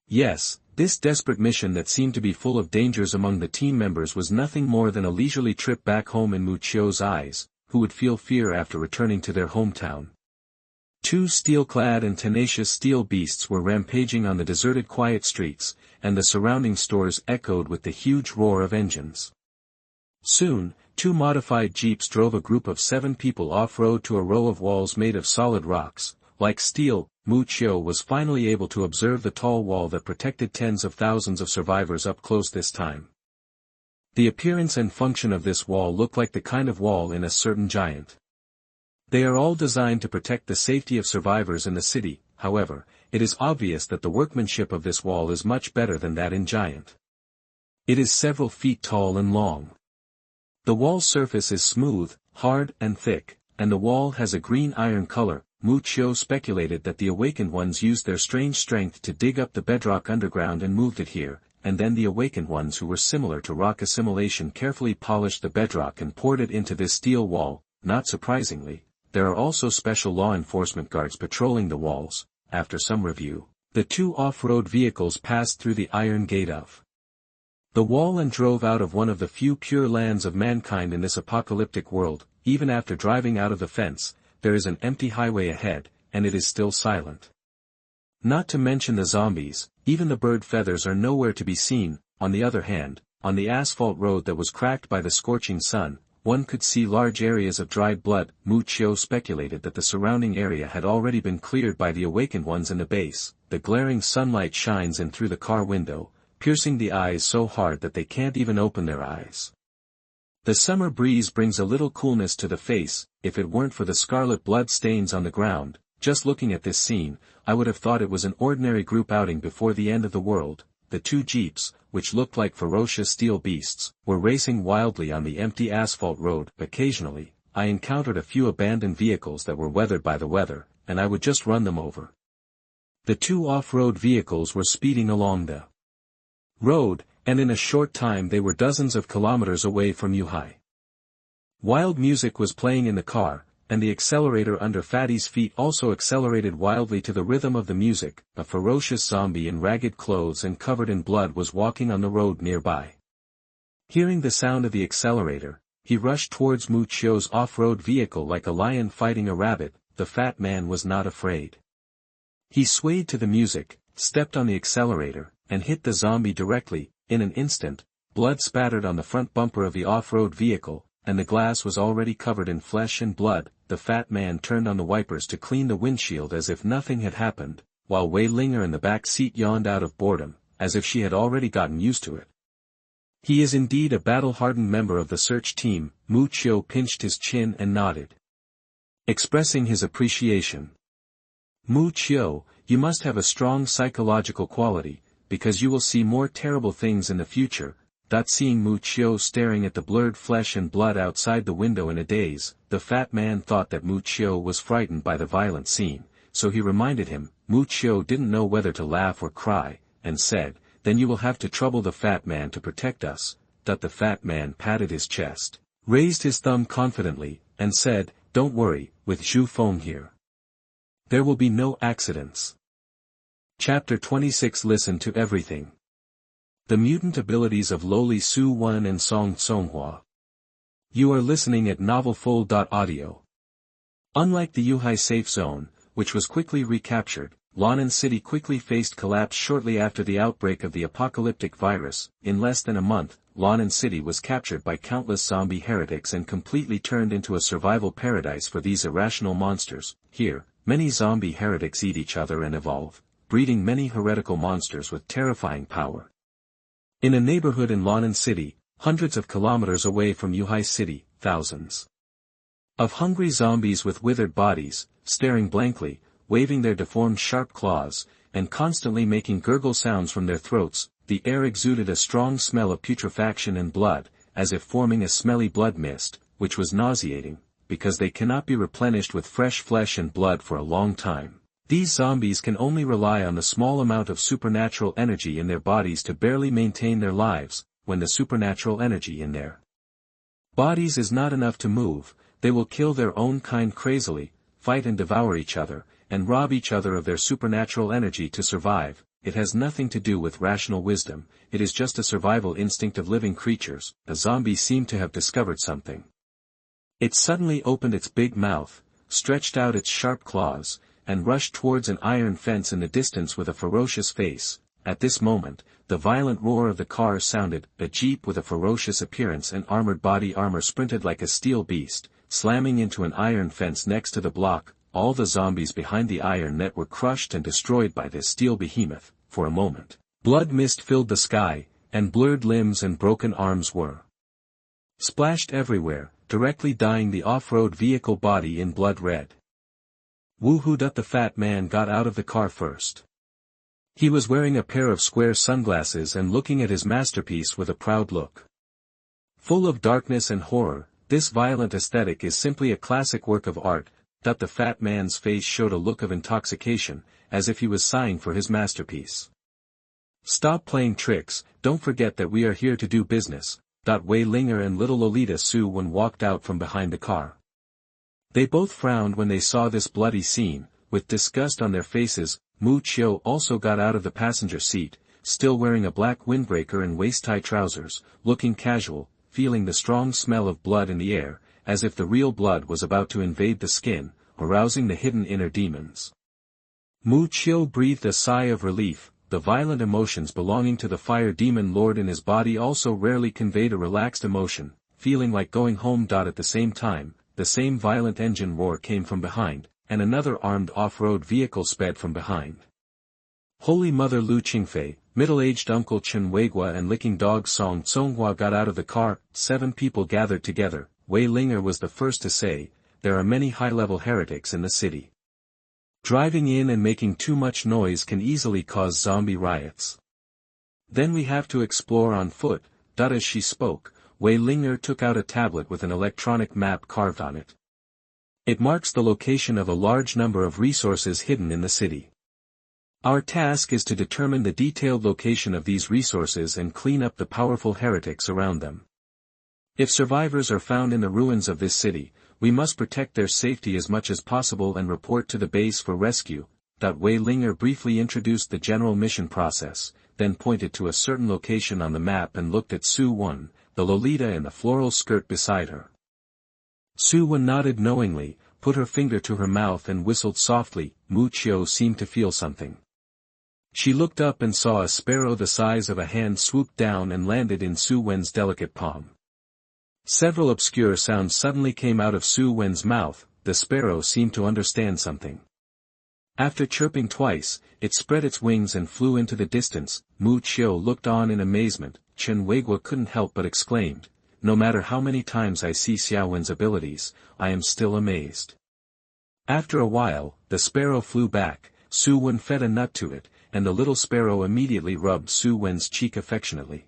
Yes, this desperate mission that seemed to be full of dangers among the team members was nothing more than a leisurely trip back home in Mu Chio's eyes, who would feel fear after returning to their hometown. Two steel-clad and tenacious steel beasts were rampaging on the deserted quiet streets, and the surrounding stores echoed with the huge roar of engines. Soon, two modified jeeps drove a group of 7 people off-road to a row of walls made of solid rocks. Like steel, Mu Chio was finally able to observe the tall wall that protected tens of thousands of survivors up close this time. The appearance and function of this wall looked like the kind of wall in a certain giant. They are all designed to protect the safety of survivors in the city. However, it is obvious that the workmanship of this wall is much better than that in giant. It is several feet tall and long. The wall surface is smooth, hard and thick, and the wall has a green iron color. Mu Chio speculated that the awakened ones used their strange strength to dig up the bedrock underground and moved it here, and then the awakened ones who were similar to rock assimilation carefully polished the bedrock and poured it into this steel wall. Not surprisingly, there are also special law enforcement guards patrolling the walls. After some review, the two off-road vehicles passed through the iron gate of the wall and drove out of one of the few pure lands of mankind in this apocalyptic world. Even after driving out of the fence, there is an empty highway ahead, and it is still silent. Not to mention the zombies, even the bird feathers are nowhere to be seen. On the other hand, on the asphalt road that was cracked by the scorching sun, one could see large areas of dried blood. Mu Chio speculated that the surrounding area had already been cleared by the awakened ones in the base. The glaring sunlight shines in through the car window, piercing the eyes so hard that they can't even open their eyes. The summer breeze brings a little coolness to the face. If it weren't for the scarlet blood stains on the ground, just looking at this scene, I would have thought it was an ordinary group outing before the end of the world. The two jeeps, which looked like ferocious steel beasts, were racing wildly on the empty asphalt road. Occasionally, I encountered a few abandoned vehicles that were weathered by the weather, and I would just run them over. The two off-road vehicles were speeding along the road, and in a short time they were dozens of kilometers away from Yuhai. Wild music was playing in the car, and the accelerator under Fatty's feet also accelerated wildly to the rhythm of the music. A ferocious zombie in ragged clothes and covered in blood was walking on the road nearby. Hearing the sound of the accelerator, he rushed towards Mu Chio's off-road vehicle like a lion fighting a rabbit. The fat man was not afraid. He swayed to the music, stepped on the accelerator, and hit the zombie directly. In an instant, blood spattered on the front bumper of the off-road vehicle, and the glass was already covered in flesh and blood. The fat man turned on the wipers to clean the windshield as if nothing had happened, while Wei Linger in the back seat yawned out of boredom, as if she had already gotten used to it. He is indeed a battle-hardened member of the search team. Mu Chio pinched his chin and nodded, expressing his appreciation. Mu Chio, you must have a strong psychological quality, because you will see more terrible things in the future. Seeing Mu Chio staring at the blurred flesh and blood outside the window in a daze, the fat man thought that Mu Chio was frightened by the violent scene, so he reminded him. Mu Chio didn't know whether to laugh or cry, and said, "Then you will have to trouble the fat man to protect us." The fat man patted his chest, raised his thumb confidently, and said, "Don't worry, with Zhu Feng here, there will be no accidents." Chapter 26. Listen to everything. The mutant abilities of Loli Su Wen and Song Conghua. You are listening at novelfull.audio. Unlike the Yuhai Safe Zone, which was quickly recaptured, Lan'an City quickly faced collapse shortly after the outbreak of the apocalyptic virus. In less than a month, Lan'an City was captured by countless zombie heretics and completely turned into a survival paradise for these irrational monsters. Here, many zombie heretics eat each other and evolve, breeding many heretical monsters with terrifying power. In a neighborhood in Lan'an City, hundreds of kilometers away from Yuhai City, thousands of hungry zombies with withered bodies, staring blankly, waving their deformed sharp claws, and constantly making gurgle sounds from their throats. The air exuded a strong smell of putrefaction and blood, as if forming a smelly blood mist, which was nauseating, because they cannot be replenished with fresh flesh and blood for a long time. These zombies can only rely on the small amount of supernatural energy in their bodies to barely maintain their lives. When the supernatural energy in their bodies is not enough to move, they will kill their own kind crazily, fight and devour each other, and rob each other of their supernatural energy to survive. It has nothing to do with rational wisdom, it is just a survival instinct of living creatures. A zombie seemed to have discovered something. It suddenly opened its big mouth, stretched out its sharp claws, and rushed towards an iron fence in the distance with a ferocious face. At this moment, the violent roar of the car sounded. A jeep with a ferocious appearance and armored body armor sprinted like a steel beast, slamming into an iron fence next to the block. All the zombies behind the iron net were crushed and destroyed by this steel behemoth. For a moment, blood mist filled the sky, and blurred limbs and broken arms were splashed everywhere, directly dyeing the off-road vehicle body in blood red. Woohoo! The fat man got out of the car first. He was wearing a pair of square sunglasses and looking at his masterpiece with a proud look. Full of darkness and horror, this violent aesthetic is simply a classic work of art. The fat man's face showed a look of intoxication, as if he was sighing for his masterpiece. Stop playing tricks, don't forget that we are here to do business. Wei Linger and little Lolita Su Wen walked out from behind the car. They both frowned when they saw this bloody scene. With disgust on their faces, Mu Chio also got out of the passenger seat, still wearing a black windbreaker and waist-high trousers, looking casual, feeling the strong smell of blood in the air, as if the real blood was about to invade the skin, arousing the hidden inner demons. Mu Chio breathed a sigh of relief. The violent emotions belonging to the fire demon lord in his body also rarely conveyed a relaxed emotion, feeling like going home. At the same time, the same violent engine roar came from behind, and another armed off-road vehicle sped from behind. Holy Mother Liu Qingfei, middle-aged Uncle Chen Weigua and licking dog Song Conghua got out of the car. 7 people gathered together. Wei Linger was the first to say, "There are many high-level heretics in the city. Driving in and making too much noise can easily cause zombie riots. Then we have to explore on foot." As she spoke, Wei Linger took out a tablet with an electronic map carved on it. It marks the location of a large number of resources hidden in the city. Our task is to determine the detailed location of these resources and clean up the powerful heretics around them. If survivors are found in the ruins of this city, we must protect their safety as much as possible and report to the base for rescue. Wei Linger briefly introduced the general mission process, then pointed to a certain location on the map and looked at Su Wen, the Lolita in the floral skirt beside her. Su Wen nodded knowingly, put her finger to her mouth and whistled softly. Mu Qiu seemed to feel something. She looked up and saw a sparrow the size of a hand swoop down and landed in Su Wen's delicate palm. Several obscure sounds suddenly came out of Su Wen's mouth. The sparrow seemed to understand something. After chirping twice, it spread its wings and flew into the distance. Mu Qiu looked on in amazement. Chen Weiguo couldn't help but exclaimed, "No matter how many times I see Xiao Wen's abilities, I am still amazed." After a while, the sparrow flew back. Su Wen fed a nut to it, and the little sparrow immediately rubbed Su Wen's cheek affectionately.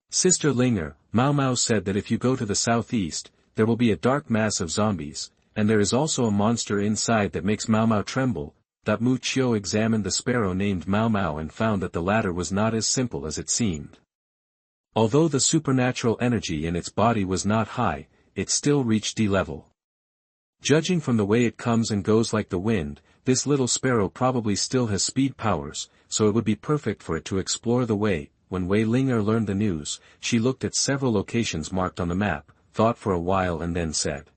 "Sister Linger, Mao Mao said that if you go to the southeast, there will be a dark mass of zombies, and there is also a monster inside that makes Mao Mao tremble." Mu Qiu examined the sparrow named Mao Mao and found that the latter was not as simple as it seemed. Although the supernatural energy in its body was not high, it still reached D level. Judging from the way it comes and goes like the wind, this little sparrow probably still has speed powers, so it would be perfect for it to explore the way. When Wei Linger learned the news, she looked at several locations marked on the map, thought for a while and then said,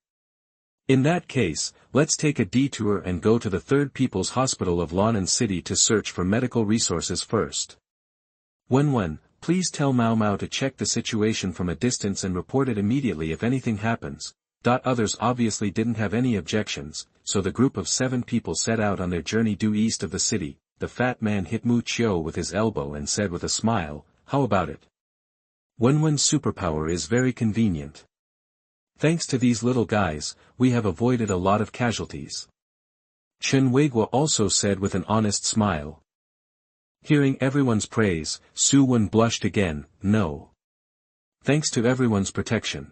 "In that case, let's take a detour and go to the Third People's Hospital of Lan'an City to search for medical resources first. Wen, please tell Mao Mao to check the situation from a distance and report it immediately if anything happens." Others obviously didn't have any objections, so the group of 7 people set out on their journey due east of the city. The fat man hit Mu Qiu with his elbow and said with a smile, "How about it? Wenwen's superpower is very convenient. Thanks to these little guys, we have avoided a lot of casualties." Chen Weiguo also said with an honest smile. Hearing everyone's praise, Su Wen blushed again. "No. Thanks to everyone's protection."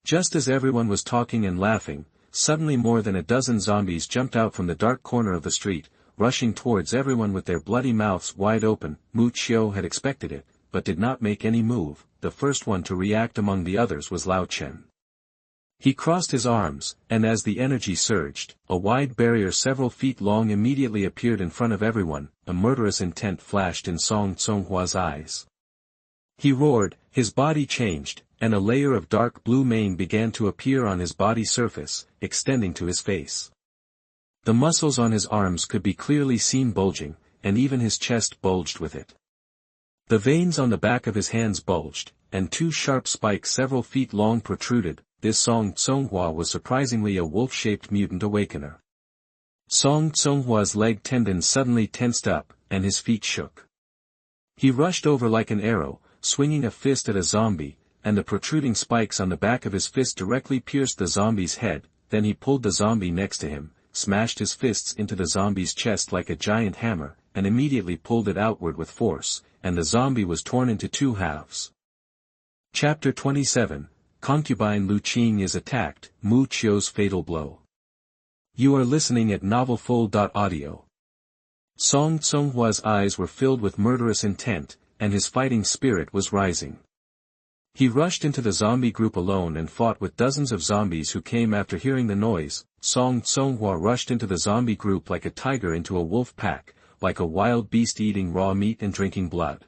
Just as everyone was talking and laughing, suddenly more than a dozen zombies jumped out from the dark corner of the street, rushing towards everyone with their bloody mouths wide open. Mu Qiu had expected it, but did not make any move. The first one to react among the others was Lao Chen. He crossed his arms, and as the energy surged, a wide barrier several feet long immediately appeared in front of everyone. A murderous intent flashed in Song Conghua's eyes. He roared, his body changed, and a layer of dark blue mane began to appear on his body surface, extending to his face. The muscles on his arms could be clearly seen bulging, and even his chest bulged with it. The veins on the back of his hands bulged, and 2 sharp spikes several feet long protruded. This Song Conghua was surprisingly a wolf-shaped mutant awakener. Song Conghua's leg tendons suddenly tensed up, and his feet shook. He rushed over like an arrow, swinging a fist at a zombie, and the protruding spikes on the back of his fist directly pierced the zombie's head. Then he pulled the zombie next to him, smashed his fists into the zombie's chest like a giant hammer, and immediately pulled it outward with force, and the zombie was torn into 2 halves. Chapter 27, Concubine Liu Qing is attacked, Mu Qiu's fatal blow. You are listening at novelfull.audio. Song Conghua's eyes were filled with murderous intent, and his fighting spirit was rising. He rushed into the zombie group alone and fought with dozens of zombies who came after hearing the noise. Song Conghua rushed into the zombie group like a tiger into a wolf pack, like a wild beast eating raw meat and drinking blood.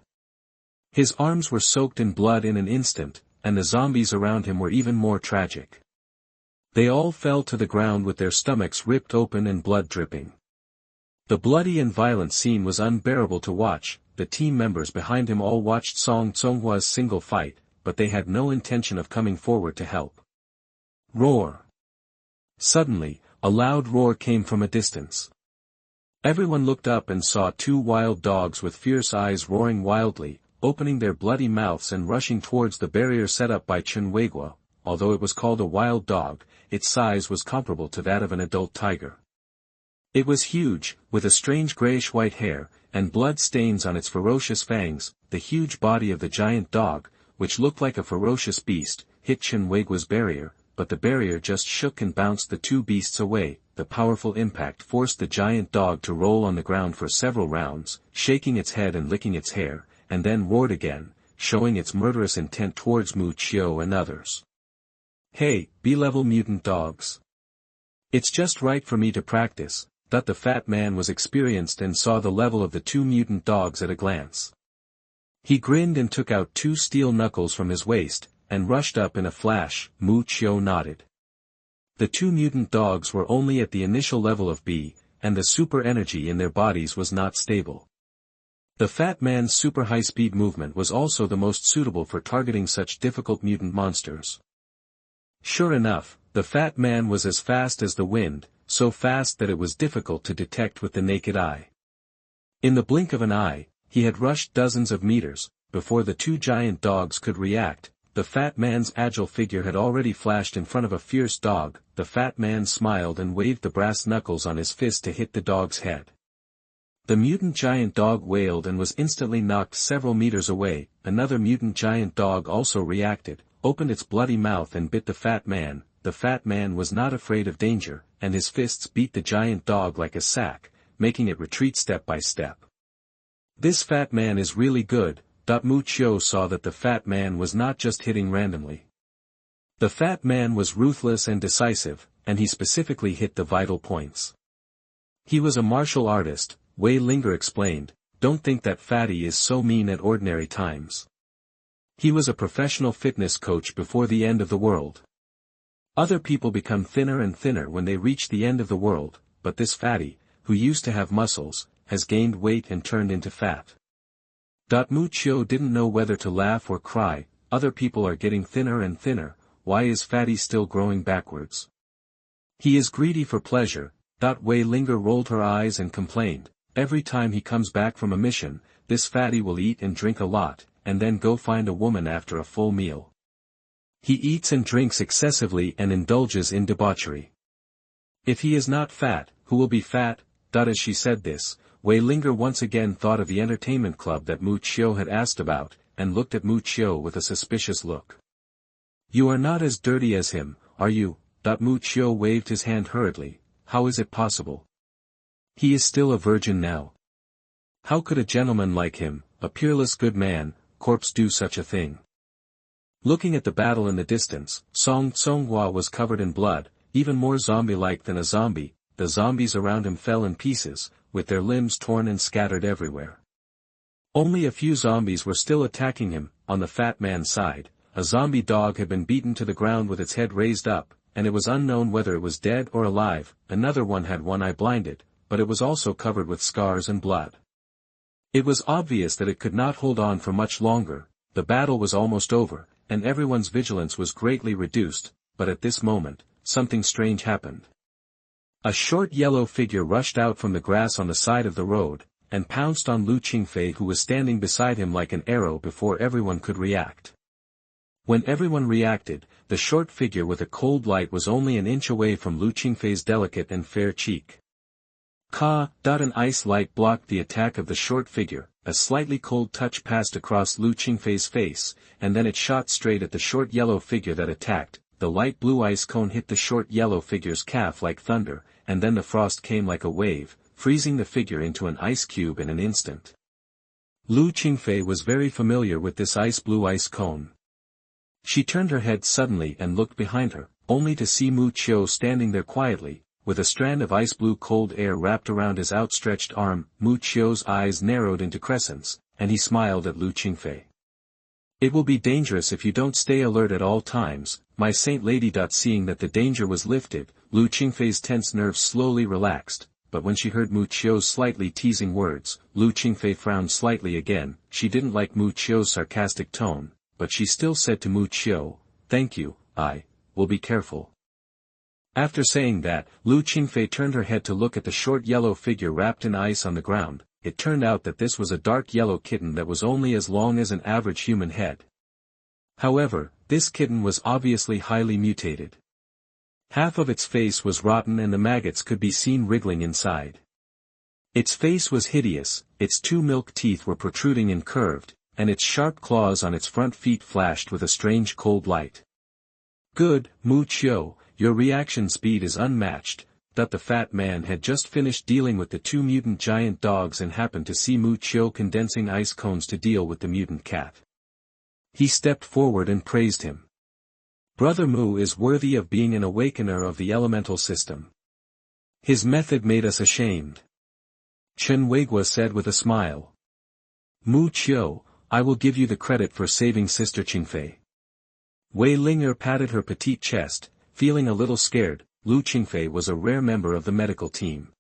His arms were soaked in blood in an instant, and the zombies around him were even more tragic. They all fell to the ground with their stomachs ripped open and blood dripping. The bloody and violent scene was unbearable to watch. The team members behind him all watched Song Conghua's single fight, but they had no intention of coming forward to help. Roar! Suddenly, a loud roar came from a distance. Everyone looked up and saw 2 wild dogs with fierce eyes roaring wildly, opening their bloody mouths and rushing towards the barrier set up by Chen Weiguo. Although it was called a wild dog, its size was comparable to that of an adult tiger. It was huge, with a strange grayish-white hair, and blood stains on its ferocious fangs. The huge body of the giant dog, which looked like a ferocious beast, hit Chen Weiguo's barrier, but the barrier just shook and bounced the two beasts away. The powerful impact forced the giant dog to roll on the ground for several rounds, shaking its head and licking its hair, and then roared again, showing its murderous intent towards Mu Qiu and others. "Hey, B-level mutant dogs. It's just right for me to practice." The fat man was experienced and saw the level of the two mutant dogs at a glance. He grinned and took out two steel knuckles from his waist, and rushed up in a flash. Mu Qiu nodded. The two mutant dogs were only at the initial level of B, and the super energy in their bodies was not stable. The fat man's super high-speed movement was also the most suitable for targeting such difficult mutant monsters. Sure enough, the fat man was as fast as the wind, so fast that it was difficult to detect with the naked eye. In the blink of an eye, he had rushed dozens of meters. Before the two giant dogs could react, the fat man's agile figure had already flashed in front of a fierce dog. The fat man smiled and waved the brass knuckles on his fist to hit the dog's head. The mutant giant dog wailed and was instantly knocked several meters away. Another mutant giant dog also reacted, opened its bloody mouth and bit the fat man. The fat man was not afraid of danger, and his fists beat the giant dog like a sack, making it retreat step by step. "This fat man is really good." Mu Qiu saw that the fat man was not just hitting randomly. The fat man was ruthless and decisive, and he specifically hit the vital points. He was a martial artist, Wei Linger explained. "Don't think that fatty is so mean at ordinary times. He was a professional fitness coach before the end of the world. Other people become thinner and thinner when they reach the end of the world, but this fatty, who used to have muscles, has gained weight and turned into fat." Mu Qiu didn't know whether to laugh or cry. Other people are getting thinner and thinner, why is fatty still growing backwards? He is greedy for pleasure. Wei Linger rolled her eyes and complained, "Every time he comes back from a mission, this fatty will eat and drink a lot, and then go find a woman after a full meal. He eats and drinks excessively and indulges in debauchery. If he is not fat, who will be fat?" As she said this, Wei Linger once again thought of the entertainment club that Mu Qiu had asked about, and looked at Mu Qiu with a suspicious look. "You are not as dirty as him, are you?" Mu Qiu waved his hand hurriedly. "How is it possible? He is still a virgin now. How could a gentleman like him, a peerless good man, corpse do such a thing?" Looking at the battle in the distance, Song Conghua was covered in blood, even more zombie-like than a zombie. The zombies around him fell in pieces, with their limbs torn and scattered everywhere. Only a few zombies were still attacking him. On the fat man's side, a zombie dog had been beaten to the ground with its head raised up, and it was unknown whether it was dead or alive. Another one had one eye blinded, but it was also covered with scars and blood. It was obvious that it could not hold on for much longer. The battle was almost over, and everyone's vigilance was greatly reduced, but at this moment, something strange happened. A short yellow figure rushed out from the grass on the side of the road, and pounced on Liu Qingfei, who was standing beside him like an arrow before everyone could react. When everyone reacted, the short figure with a cold light was only an inch away from Liu Qingfei's delicate and fair cheek. An ice light blocked the attack of the short figure. A slightly cold touch passed across Liu Qingfei's face, and then it shot straight at the short yellow figure that attacked. The light blue ice cone hit the short yellow figure's calf like thunder, and then the frost came like a wave, freezing the figure into an ice cube in an instant. Liu Qingfei was very familiar with this ice blue ice cone. She turned her head suddenly and looked behind her, only to see Mu Qiu standing there quietly, with a strand of ice blue cold air wrapped around his outstretched arm. Mu Qiu's eyes narrowed into crescents, and he smiled at Liu Qingfei. "It will be dangerous if you don't stay alert at all times, my saint lady." Seeing that the danger was lifted, Liu Qingfei's tense nerves slowly relaxed, but when she heard Mu Qiu's slightly teasing words, Liu Qingfei frowned slightly again. She didn't like Mu Qiu's sarcastic tone, but she still said to Mu Qiu, "Thank you, I will be careful." After saying that, Liu Qingfei turned her head to look at the short yellow figure wrapped in ice on the ground. It turned out that this was a dark yellow kitten that was only as long as an average human head. However, this kitten was obviously highly mutated. Half of its face was rotten and the maggots could be seen wriggling inside. Its face was hideous, its two milk teeth were protruding and curved, and its sharp claws on its front feet flashed with a strange cold light. Good, Mu Qiu, your reaction speed is unmatched. That the fat man had just finished dealing with the two mutant giant dogs and happened to see Mu Qiu condensing ice cones to deal with the mutant cat. He stepped forward and praised him. Brother Mu is worthy of being an awakener of the elemental system. His method made us ashamed. Chen Weigua said with a smile. Mu Qiu, I will give you the credit for saving Sister Qingfei. Wei Linger patted her petite chest, feeling a little scared. Liu Qingfei was a rare member of the medical team.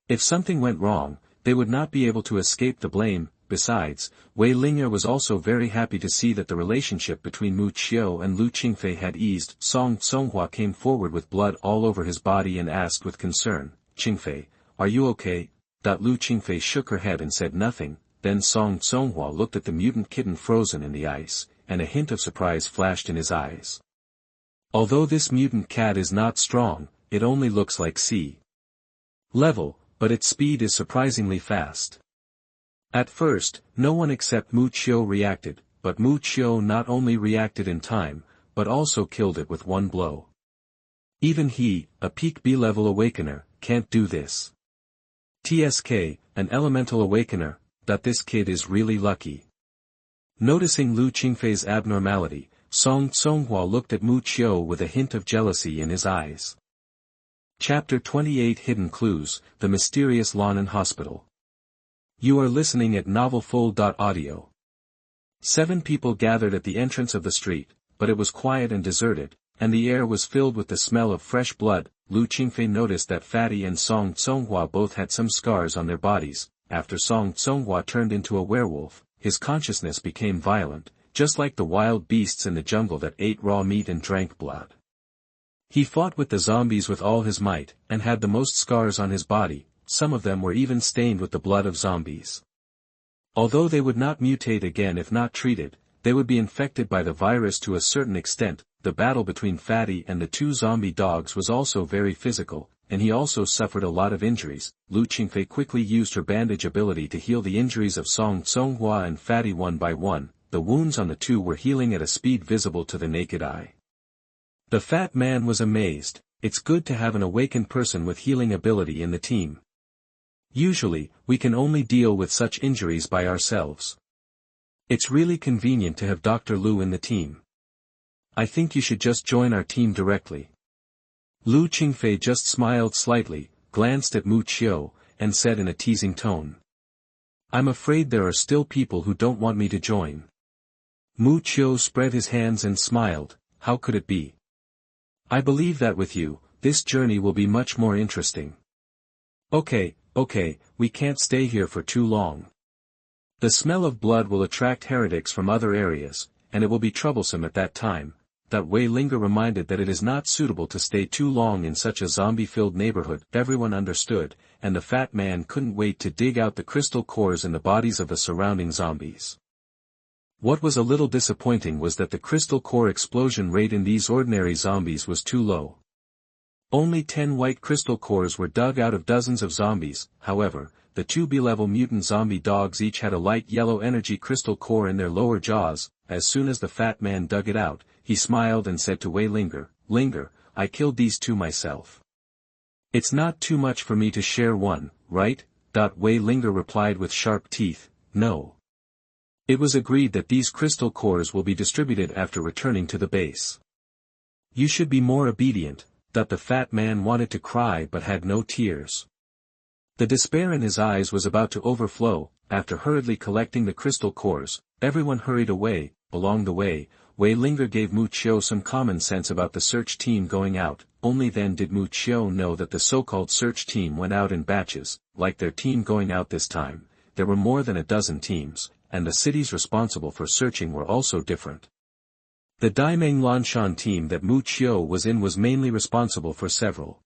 If something went wrong, they would not be able to escape the blame. Besides, Wei Linger was also very happy to see that the relationship between Mu Qiu and Liu Qingfei had eased. Song Conghua came forward with blood all over his body and asked with concern, Qingfei, are you okay? Liu Qingfei shook her head and said nothing. Then Song Conghua looked at the mutant kitten frozen in the ice, and a hint of surprise flashed in his eyes. Although this mutant cat is not strong, it only looks like sea level, but its speed is surprisingly fast. At first, no one except Mu Qiu reacted, but Mu Qiu not only reacted in time, but also killed it with one blow. Even he, a peak B-level awakener, can't do this. TSK, an elemental awakener, that this kid is really lucky. Noticing Liu Qingfei's abnormality, Song Conghua looked at Mu Qiu with a hint of jealousy in his eyes. Chapter 28 Hidden Clues, The Mysterious Lan'an Hospital. You are listening at novelfull.audio. 7 people gathered at the entrance of the street, but it was quiet and deserted, and the air was filled with the smell of fresh blood. Liu Qingfei noticed that Fatty and Song Conghua both had some scars on their bodies. After Song Conghua turned into a werewolf, his consciousness became violent, just like the wild beasts in the jungle that ate raw meat and drank blood. He fought with the zombies with all his might, and had the most scars on his body. Some of them were even stained with the blood of zombies. Although they would not mutate again if not treated, they would be infected by the virus to a certain extent. The battle between Fatty and the 2 zombie dogs was also very physical, and he also suffered a lot of injuries. Liu Qingfei quickly used her bandage ability to heal the injuries of Song Conghua and Fatty one by one. The wounds on the 2 were healing at a speed visible to the naked eye. The fat man was amazed. It's good to have an awakened person with healing ability in the team. Usually, we can only deal with such injuries by ourselves. It's really convenient to have Dr. Liu in the team. I think you should just join our team directly. Liu Qingfei just smiled slightly, glanced at Mu Qiu, and said in a teasing tone. I'm afraid there are still people who don't want me to join. Mu Qiu spread his hands and smiled. How could it be? I believe that with you, this journey will be much more interesting. Okay, we can't stay here for too long. The smell of blood will attract heretics from other areas, and it will be troublesome at that time. That Wei Linger reminded that it is not suitable to stay too long in such a zombie-filled neighborhood. Everyone understood, and the fat man couldn't wait to dig out the crystal cores in the bodies of the surrounding zombies. What was a little disappointing was that the crystal core explosion rate in these ordinary zombies was too low. Only 10 white crystal cores were dug out of dozens of zombies. However, the 2 B-level mutant zombie dogs each had a light yellow energy crystal core in their lower jaws. As soon as the fat man dug it out, he smiled and said to Wei Linger, I killed these 2 myself. It's not too much for me to share one, right? Wei Linger replied with sharp teeth, no. It was agreed that these crystal cores will be distributed after returning to the base. You should be more obedient. The fat man wanted to cry but had no tears. The despair in his eyes was about to overflow. After hurriedly collecting the crystal cores, everyone hurried away. Along the way, Wei Linger gave Mu Qiu some common sense about the search team going out. Only then did Mu Qiu know that the so-called search team went out in batches. Like their team going out this time, there were more than a dozen teams, and the cities responsible for searching were also different. The Daimeng Lanshan team that Mu Qiu was in was mainly responsible for several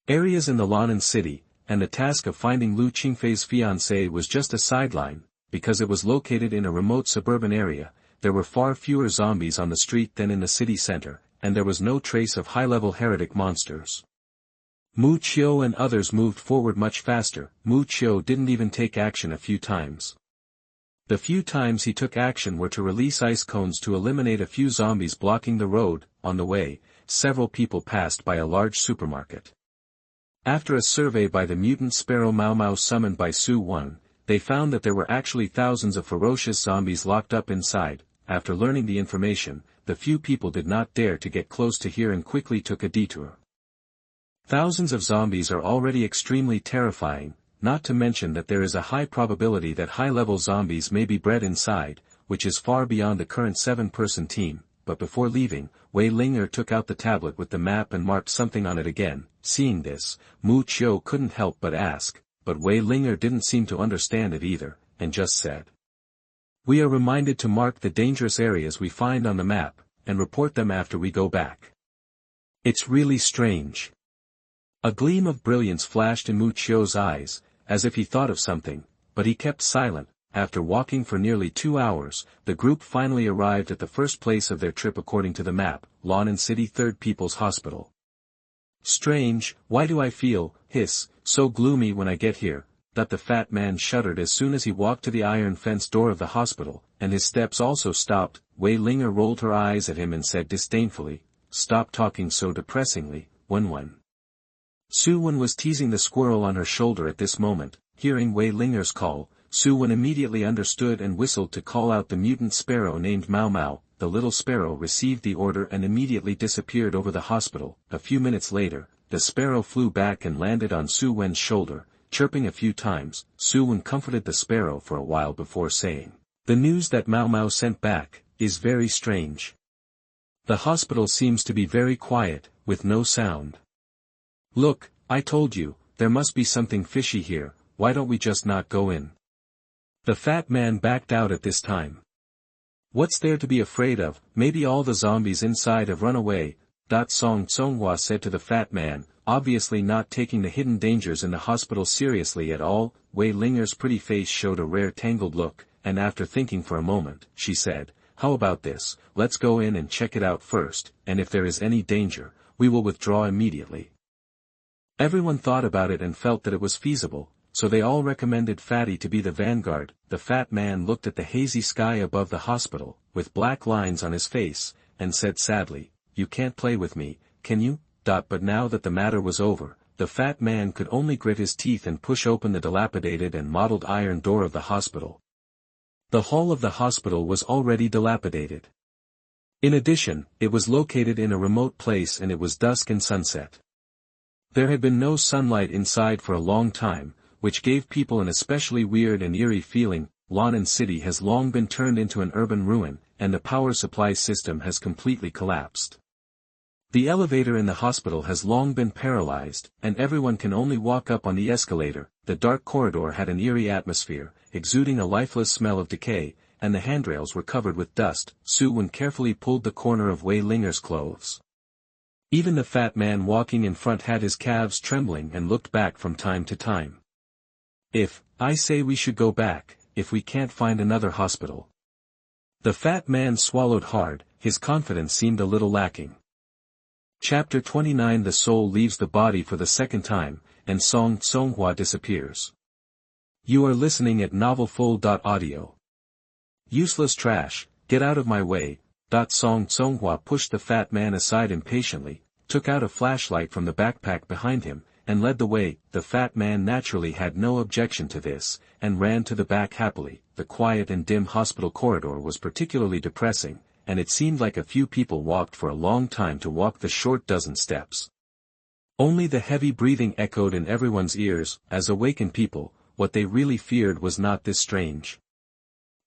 areas in the Lan'an city, and the task of finding Liu Qingfei's fiancée was just a sideline. Because it was located in a remote suburban area, there were far fewer zombies on the street than in the city center, and there was no trace of high-level heretic monsters. Mu Qiu and others moved forward much faster. Mu Qiu didn't even take action a few times. The few times he took action were to release ice cones to eliminate a few zombies blocking the road. On the way, several people passed by a large supermarket. After a survey by the mutant sparrow Mau Mau summoned by Su Wen, they found that there were actually thousands of ferocious zombies locked up inside. After learning the information, the few people did not dare to get close to here and quickly took a detour. Thousands of zombies are already extremely terrifying, not to mention that there is a high probability that high-level zombies may be bred inside, which is far beyond the current 7-person team. But before leaving, Wei Ling'er took out the tablet with the map and marked something on it again. Seeing this, Mu Qiu couldn't help but ask, but Wei Ling'er didn't seem to understand it either, and just said, "We are reminded to mark the dangerous areas we find on the map, and report them after we go back." It's really strange. A gleam of brilliance flashed in Mu Qiu's eyes, as if he thought of something, but he kept silent. After walking for nearly 2 hours, the group finally arrived at the first place of their trip according to the map, Lan'an City 3rd People's Hospital. "Strange, why do I feel, so gloomy when I get here?" that the fat man shuddered as soon as he walked to the iron fence door of the hospital, and his steps also stopped. Wei Ling'er rolled her eyes at him and said disdainfully, "Stop talking so depressingly, Wen." Su Wen was teasing the squirrel on her shoulder at this moment. Hearing Wei Ling'er's call, Su Wen immediately understood and whistled to call out the mutant sparrow named Mau Mau. The little sparrow received the order and immediately disappeared over the hospital. A few minutes later, the sparrow flew back and landed on Su Wen's shoulder, chirping a few times. Su Wen comforted the sparrow for a while before saying, "The news that Mau Mau sent back is very strange. The hospital seems to be very quiet, with no sound. Look, I told you, there must be something fishy here. Why don't we just not go in?" The fat man backed out at this time. "What's there to be afraid of? Maybe all the zombies inside have run away." Song Conghua said to the fat man, obviously not taking the hidden dangers in the hospital seriously at all. Wei Ling'er's pretty face showed a rare tangled look, and after thinking for a moment, she said, "How about this, let's go in and check it out first, and if there is any danger, we will withdraw immediately." Everyone thought about it and felt that it was feasible, so they all recommended Fatty to be the vanguard. The fat man looked at the hazy sky above the hospital, with black lines on his face, and said sadly, "You can't play with me, can you?" But now that the matter was over, the fat man could only grit his teeth and push open the dilapidated and mottled iron door of the hospital. The hall of the hospital was already dilapidated. In addition, it was located in a remote place and it was dusk and sunset. There had been no sunlight inside for a long time, which gave people an especially weird and eerie feeling. Lan'an City has long been turned into an urban ruin, and the power supply system has completely collapsed. The elevator in the hospital has long been paralyzed, and everyone can only walk up on the escalator. The dark corridor had an eerie atmosphere, exuding a lifeless smell of decay, and the handrails were covered with dust. Su Wen carefully pulled the corner of Wei Ling'er's clothes. Even the fat man walking in front had his calves trembling and looked back from time to time. "If, I say we should go back, if we can't find another hospital." The fat man swallowed hard, his confidence seemed a little lacking. Chapter 29. The soul leaves the body for the second time, and Song Conghua disappears. You are listening at novelfull.audio. Useless trash, get out of my way. Song Conghua pushed the fat man aside impatiently, took out a flashlight from the backpack behind him, and led the way. The fat man naturally had no objection to this, and ran to the back happily. The quiet and dim hospital corridor was particularly depressing, and it seemed like a few people walked for a long time to walk the short dozen steps. Only the heavy breathing echoed in everyone's ears. As awakened people, what they really feared was not this strange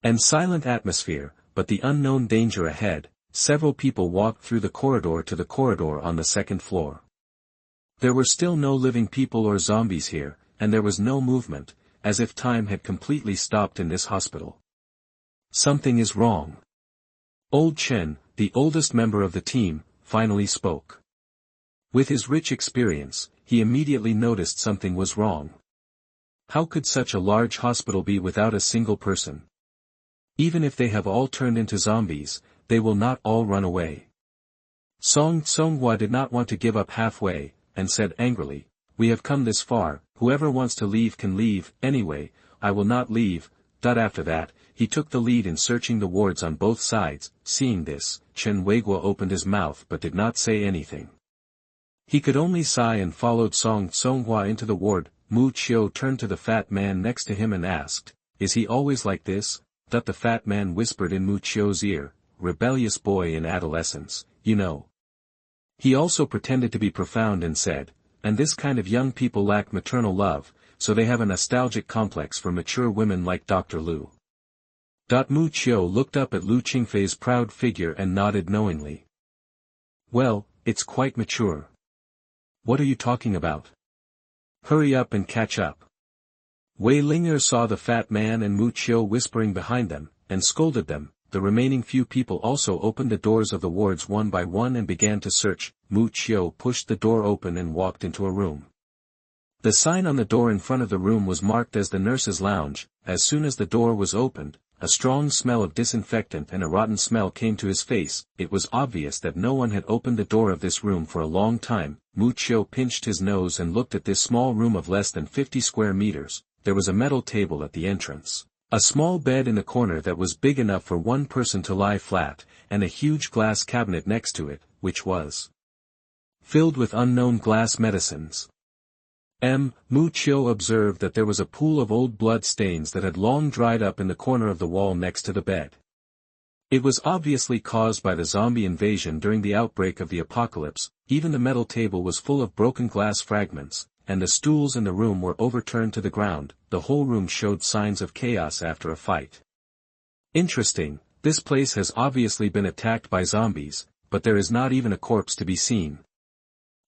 and silent atmosphere, but the unknown danger ahead. Several people walked through the corridor to the corridor on the second floor. There were still no living people or zombies here, and there was no movement, as if time had completely stopped in this hospital. Something is wrong. Old Chen, the oldest member of the team, finally spoke. With his rich experience, he immediately noticed something was wrong. How could such a large hospital be without a single person? Even if they have all turned into zombies, they will not all run away. Song Conghua did not want to give up halfway, and said angrily, "We have come this far, whoever wants to leave can leave. Anyway, I will not leave." After that, he took the lead in searching the wards on both sides. Seeing this, Chen Weiguo opened his mouth but did not say anything. He could only sigh and followed Song Conghua into the ward. Mu Qiu turned to the fat man next to him and asked, "Is he always like this?" That the fat man whispered in Mu Qiu's ear, "Rebellious boy in adolescence, you know." He also pretended to be profound and said, "And this kind of young people lack maternal love, so they have a nostalgic complex for mature women like Dr. Liu." Mu Qiu looked up at Liu Qingfei's proud figure and nodded knowingly. "Well, it's quite mature." "What are you talking about? Hurry up and catch up." Wei Linger saw the fat man and Mu Qiu whispering behind them, and scolded them. The remaining few people also opened the doors of the wards one by one and began to search. Mu Qiu pushed the door open and walked into a room. The sign on the door in front of the room was marked as the nurse's lounge. As soon as the door was opened, a strong smell of disinfectant and a rotten smell came to his face. It was obvious that no one had opened the door of this room for a long time. Mu Qiu pinched his nose and looked at this small room of less than 50 square meters. There was a metal table at the entrance, a small bed in the corner that was big enough for one person to lie flat, and a huge glass cabinet next to it, which was filled with unknown glass medicines. Mu Qiu observed that there was a pool of old blood stains that had long dried up in the corner of the wall next to the bed. It was obviously caused by the zombie invasion during the outbreak of the apocalypse. Even the metal table was full of broken glass fragments, and the stools in the room were overturned to the ground. The whole room showed signs of chaos after a fight. Interesting, this place has obviously been attacked by zombies, but there is not even a corpse to be seen.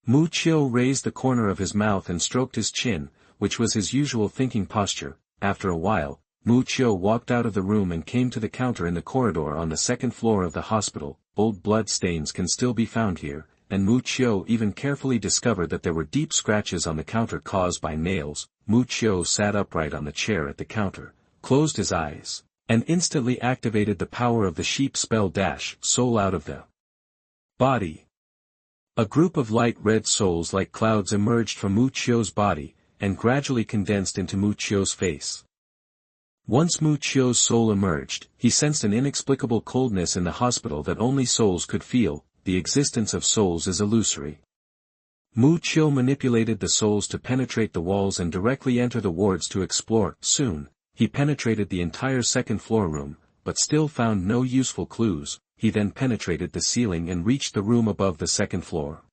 Mu Qiu raised the corner of his mouth and stroked his chin, which was his usual thinking posture. After a while, Mu Qiu walked out of the room and came to the counter in the corridor on the second floor of the hospital. Old blood stains can still be found here, and Mu Qiu even carefully discovered that there were deep scratches on the counter caused by nails. Mu Qiu sat upright on the chair at the counter, closed his eyes, and instantly activated the power of the sheep spell soul out of the body. A group of light red souls like clouds emerged from Mu Qiu's body, and gradually condensed into Mu Qiu's face. Once Mu Qiu's soul emerged, he sensed an inexplicable coldness in the hospital that only souls could feel. The existence of souls is illusory. Mu Qiu manipulated the souls to penetrate the walls and directly enter the wards to explore. Soon, he penetrated the entire second-floor room, but still found no useful clues. He then penetrated the ceiling and reached the room above the second floor.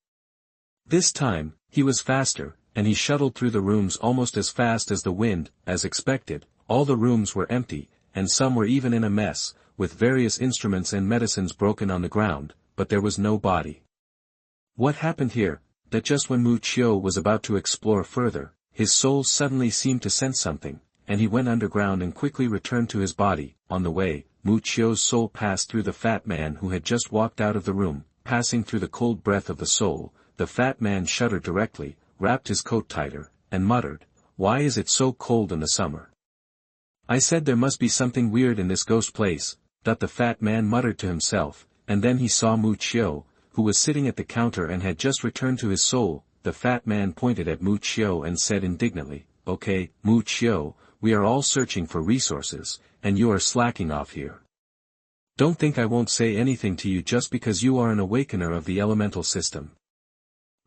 This time, he was faster, and he shuttled through the rooms almost as fast as the wind. As expected, all the rooms were empty, and some were even in a mess, with various instruments and medicines broken on the ground, but there was no body. What happened here? That just when Mu Qiu was about to explore further, his soul suddenly seemed to sense something, and he went underground and quickly returned to his body. On the way, Mu Qiu's soul passed through the fat man who had just walked out of the room. Passing through the cold breath of the soul, the fat man shuddered directly, wrapped his coat tighter, and muttered, "Why is it so cold in the summer? I said there must be something weird in this ghost place," that the fat man muttered to himself, and then he saw Mu Qiu, who was sitting at the counter and had just returned to his soul. The fat man pointed at Mu Qiu and said indignantly, "Okay, Mu Qiu, we are all searching for resources, and you are slacking off here. Don't think I won't say anything to you just because you are an awakener of the elemental system.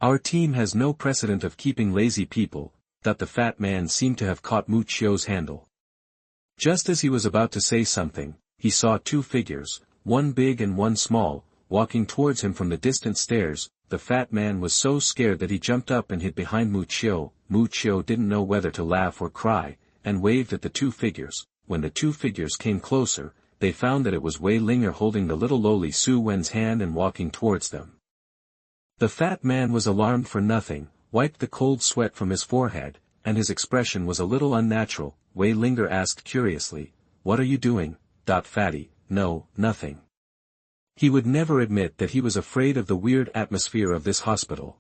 Our team has no precedent of keeping lazy people." That the fat man seemed to have caught Mu Qiu's handle. Just as he was about to say something, he saw two figures, one big and one small, walking towards him from the distant stairs. The fat man was so scared that he jumped up and hid behind Mu Qiu. Mu Qiu didn't know whether to laugh or cry, and waved at the two figures. When the two figures came closer, they found that it was Wei Linger holding the little Loli Su Wen's hand and walking towards them. The fat man was alarmed for nothing, wiped the cold sweat from his forehead, and his expression was a little unnatural. Wei Linger asked curiously, "What are you doing, Fatty?" "No, nothing." He would never admit that he was afraid of the weird atmosphere of this hospital.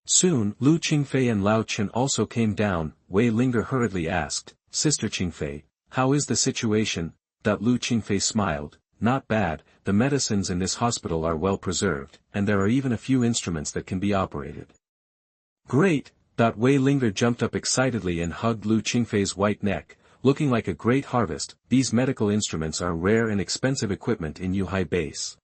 Soon Liu Qingfei and Lao Chen also came down. Wei Linger hurriedly asked, "Sister Qingfei, how is the situation?" Liu Qingfei smiled, "Not bad, the medicines in this hospital are well preserved, and there are even a few instruments that can be operated." "Great!" Wei Linger jumped up excitedly and hugged Liu Qingfei's white neck. looking like a great harvest. These medical instruments are rare and expensive equipment in Yuhai Base.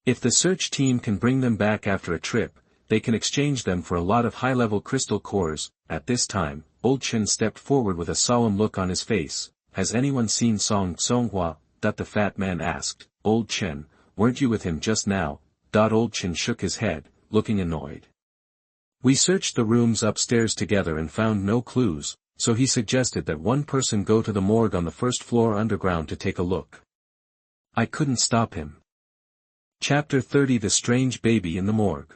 If the search team can bring them back after a trip, they can exchange them for a lot of high-level crystal cores. At this time, Old Chen stepped forward with a solemn look on his face. Has anyone seen Song Conghua? That the fat man asked. Old Chen, weren't you with him just now? Old Chen shook his head, looking annoyed. We searched the rooms upstairs together and found no clues, so he suggested that one person go to the morgue on the first floor underground to take a look. I couldn't stop him. Chapter 30 The Strange Baby in the Morgue.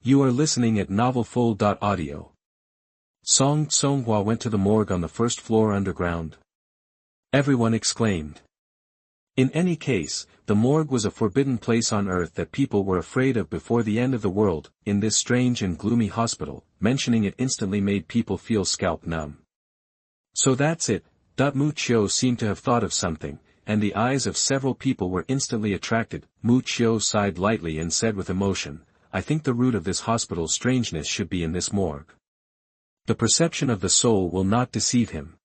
You are listening at novelfull.audio. Song Conghua went to the morgue on the first floor underground. Everyone exclaimed. In any case, the morgue was a forbidden place on Earth that people were afraid of before the end of the world. In this strange and gloomy hospital, mentioning it instantly made people feel scalp numb. So that's it. Mu Qiu seemed to have thought of something, and the eyes of several people were instantly attracted. Mu Qiu sighed lightly and said with emotion, I think the root of this hospital's strangeness should be in this morgue. The perception of the soul will not deceive him.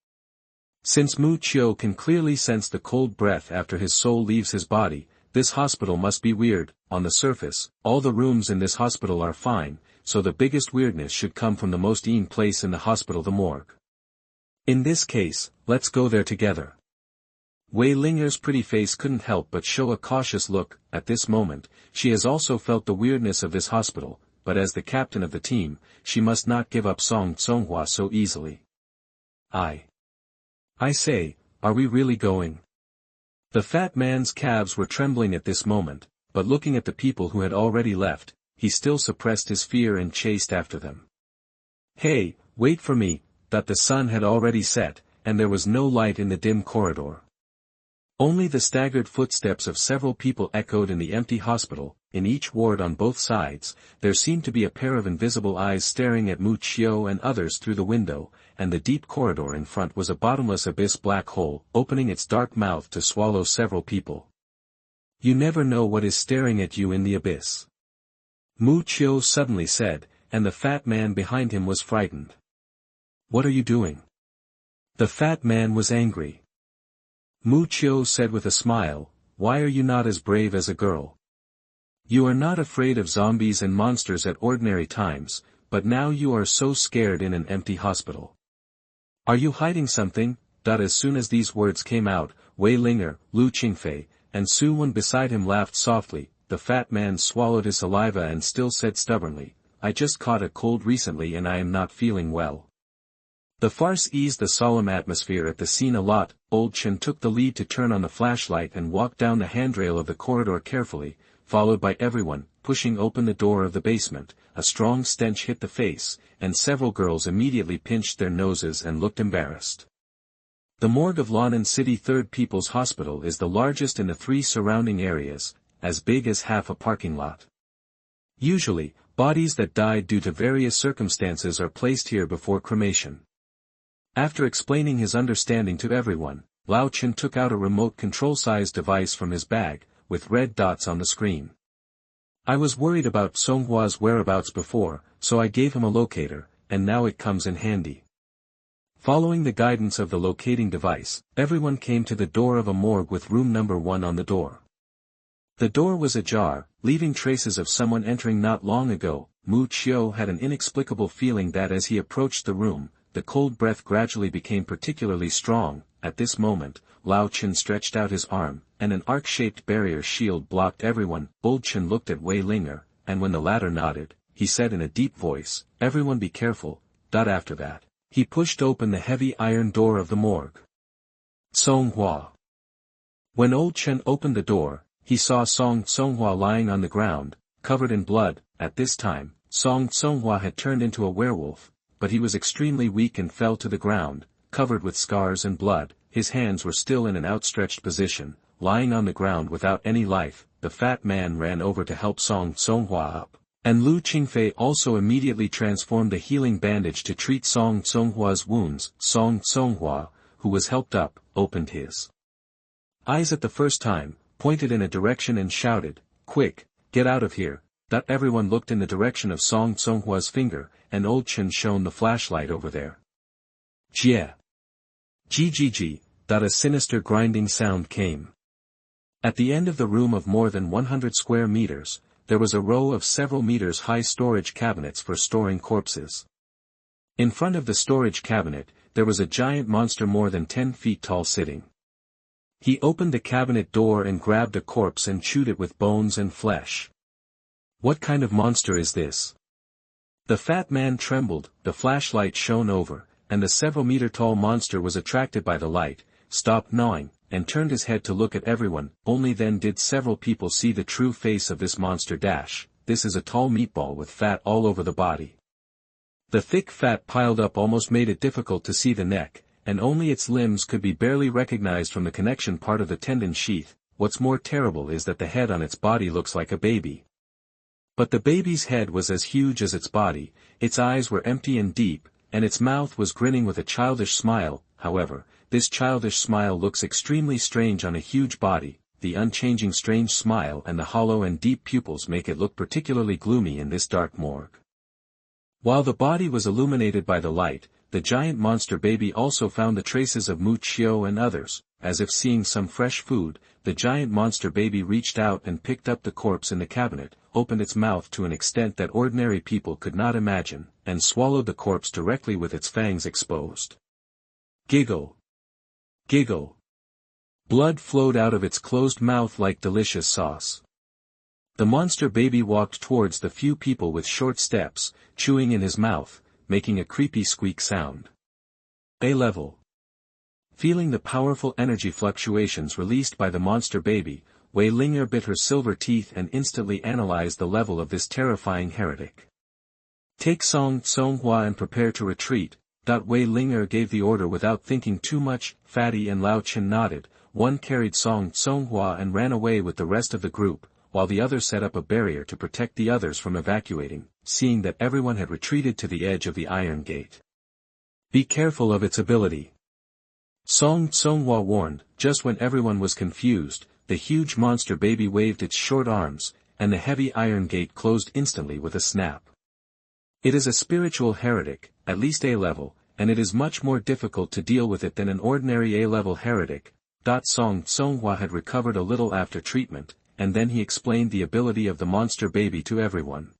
Since Mu Qiu can clearly sense the cold breath after his soul leaves his body, this hospital must be weird. On the surface, all the rooms in this hospital are fine, so the biggest weirdness should come from the most place in the hospital, the morgue. In this case, let's go there together. Wei Linger's pretty face couldn't help but show a cautious look. At this moment, she has also felt the weirdness of this hospital, but as the captain of the team, she must not give up Song Conghua so easily. I say, are we really going? The fat man's calves were trembling at this moment, but looking at the people who had already left, he still suppressed his fear and chased after them. Hey, wait for me. That the sun had already set, and there was no light in the dim corridor. Only the staggered footsteps of several people echoed in the empty hospital. In each ward on both sides, there seemed to be a pair of invisible eyes staring at Mu Qiu and others through the window, and the deep corridor in front was a bottomless abyss black hole, opening its dark mouth to swallow several people. You never know what is staring at you in the abyss. Mu Qiu suddenly said, and the fat man behind him was frightened. What are you doing? The fat man was angry. Mu Qiu said with a smile, why are you not as brave as a girl? You are not afraid of zombies and monsters at ordinary times, but now you are so scared in an empty hospital. Are you hiding something? As soon as these words came out, Wei Linger, Lu Qingfei, and Su Wen beside him laughed softly. The fat man swallowed his saliva and still said stubbornly, I just caught a cold recently and I am not feeling well. The farce eased the solemn atmosphere at the scene a lot. Old Chen took the lead to turn on the flashlight and walk down the handrail of the corridor carefully, followed by everyone. Pushing open the door of the basement, a strong stench hit the face, and several girls immediately pinched their noses and looked embarrassed. The morgue of Lan'an City Third People's Hospital is the largest in the 3 surrounding areas, as big as half a parking lot. Usually, bodies that died due to various circumstances are placed here before cremation. After explaining his understanding to everyone, Lao Chen took out a remote control-sized device from his bag, with red dots on the screen. I was worried about Songhua's whereabouts before, so I gave him a locator, and now it comes in handy. Following the guidance of the locating device, everyone came to the door of a morgue with room number 1 on the door. The door was ajar, leaving traces of someone entering not long ago. Mu Qiu had an inexplicable feeling that as he approached the room, the cold breath gradually became particularly strong. At this moment, Lao Chen stretched out his arm, and an arc-shaped barrier shield blocked everyone. Old Chen looked at Wei Linger, and when the latter nodded, he said in a deep voice, everyone be careful. After that, he pushed open the heavy iron door of the morgue. Conghua. When Old Chen opened the door, he saw Song Conghua lying on the ground, covered in blood. At this time, Song Conghua had turned into a werewolf, but he was extremely weak and fell to the ground, covered with scars and blood. His hands were still in an outstretched position, lying on the ground without any life. The fat man ran over to help Song Conghua up, and Lu Qingfei also immediately transformed the healing bandage to treat Song Conghua's wounds. Song Conghua, who was helped up, opened his eyes at the first time, pointed in a direction and shouted, quick, get out of here. Everyone looked in the direction of Song Conghua's finger, and Old Chen shone the flashlight over there. Jie. GGG, a sinister grinding sound came. At the end of the room of more than 100 square meters, there was a row of several meters high storage cabinets for storing corpses. In front of the storage cabinet, there was a giant monster more than 10 feet tall sitting. He opened the cabinet door and grabbed a corpse and chewed it with bones and flesh. What kind of monster is this? The fat man trembled, the flashlight shone over, and the several-meter-tall monster was attracted by the light, stopped gnawing, and turned his head to look at everyone. Only then did several people see the true face of this monster. This is a tall meatball with fat all over the body. The thick fat piled up almost made it difficult to see the neck, and only its limbs could be barely recognized from the connection part of the tendon sheath. What's more terrible is that the head on its body looks like a baby. But the baby's head was as huge as its body, its eyes were empty and deep, and its mouth was grinning with a childish smile. However, this childish smile looks extremely strange on a huge body. The unchanging strange smile and the hollow and deep pupils make it look particularly gloomy in this dark morgue. While the body was illuminated by the light, the giant monster baby also found the traces of Mu Chio and others. As if seeing some fresh food, the giant monster baby reached out and picked up the corpse in the cabinet, opened its mouth to an extent that ordinary people could not imagine, and swallowed the corpse directly with its fangs exposed. Giggle. Giggle. Blood flowed out of its closed mouth like delicious sauce. The monster baby walked towards the few people with short steps, chewing in his mouth, making a creepy squeak sound. A-level. Feeling the powerful energy fluctuations released by the monster baby, Wei Ling'er bit her silver teeth and instantly analyzed the level of this terrifying heretic. Take Song Conghua and prepare to retreat. Wei Ling'er gave the order without thinking too much. Fatty and Lao Chen nodded. One carried Song Conghua and ran away with the rest of the group, while the other set up a barrier to protect the others from evacuating, seeing that everyone had retreated to the edge of the iron gate. Be careful of its ability. Song Conghua warned. Just when everyone was confused, the huge monster baby waved its short arms, and the heavy iron gate closed instantly with a snap. It is a spiritual heretic, at least A-level, and it is much more difficult to deal with it than an ordinary A-level heretic. Song Conghua had recovered a little after treatment, and then he explained the ability of the monster baby to everyone.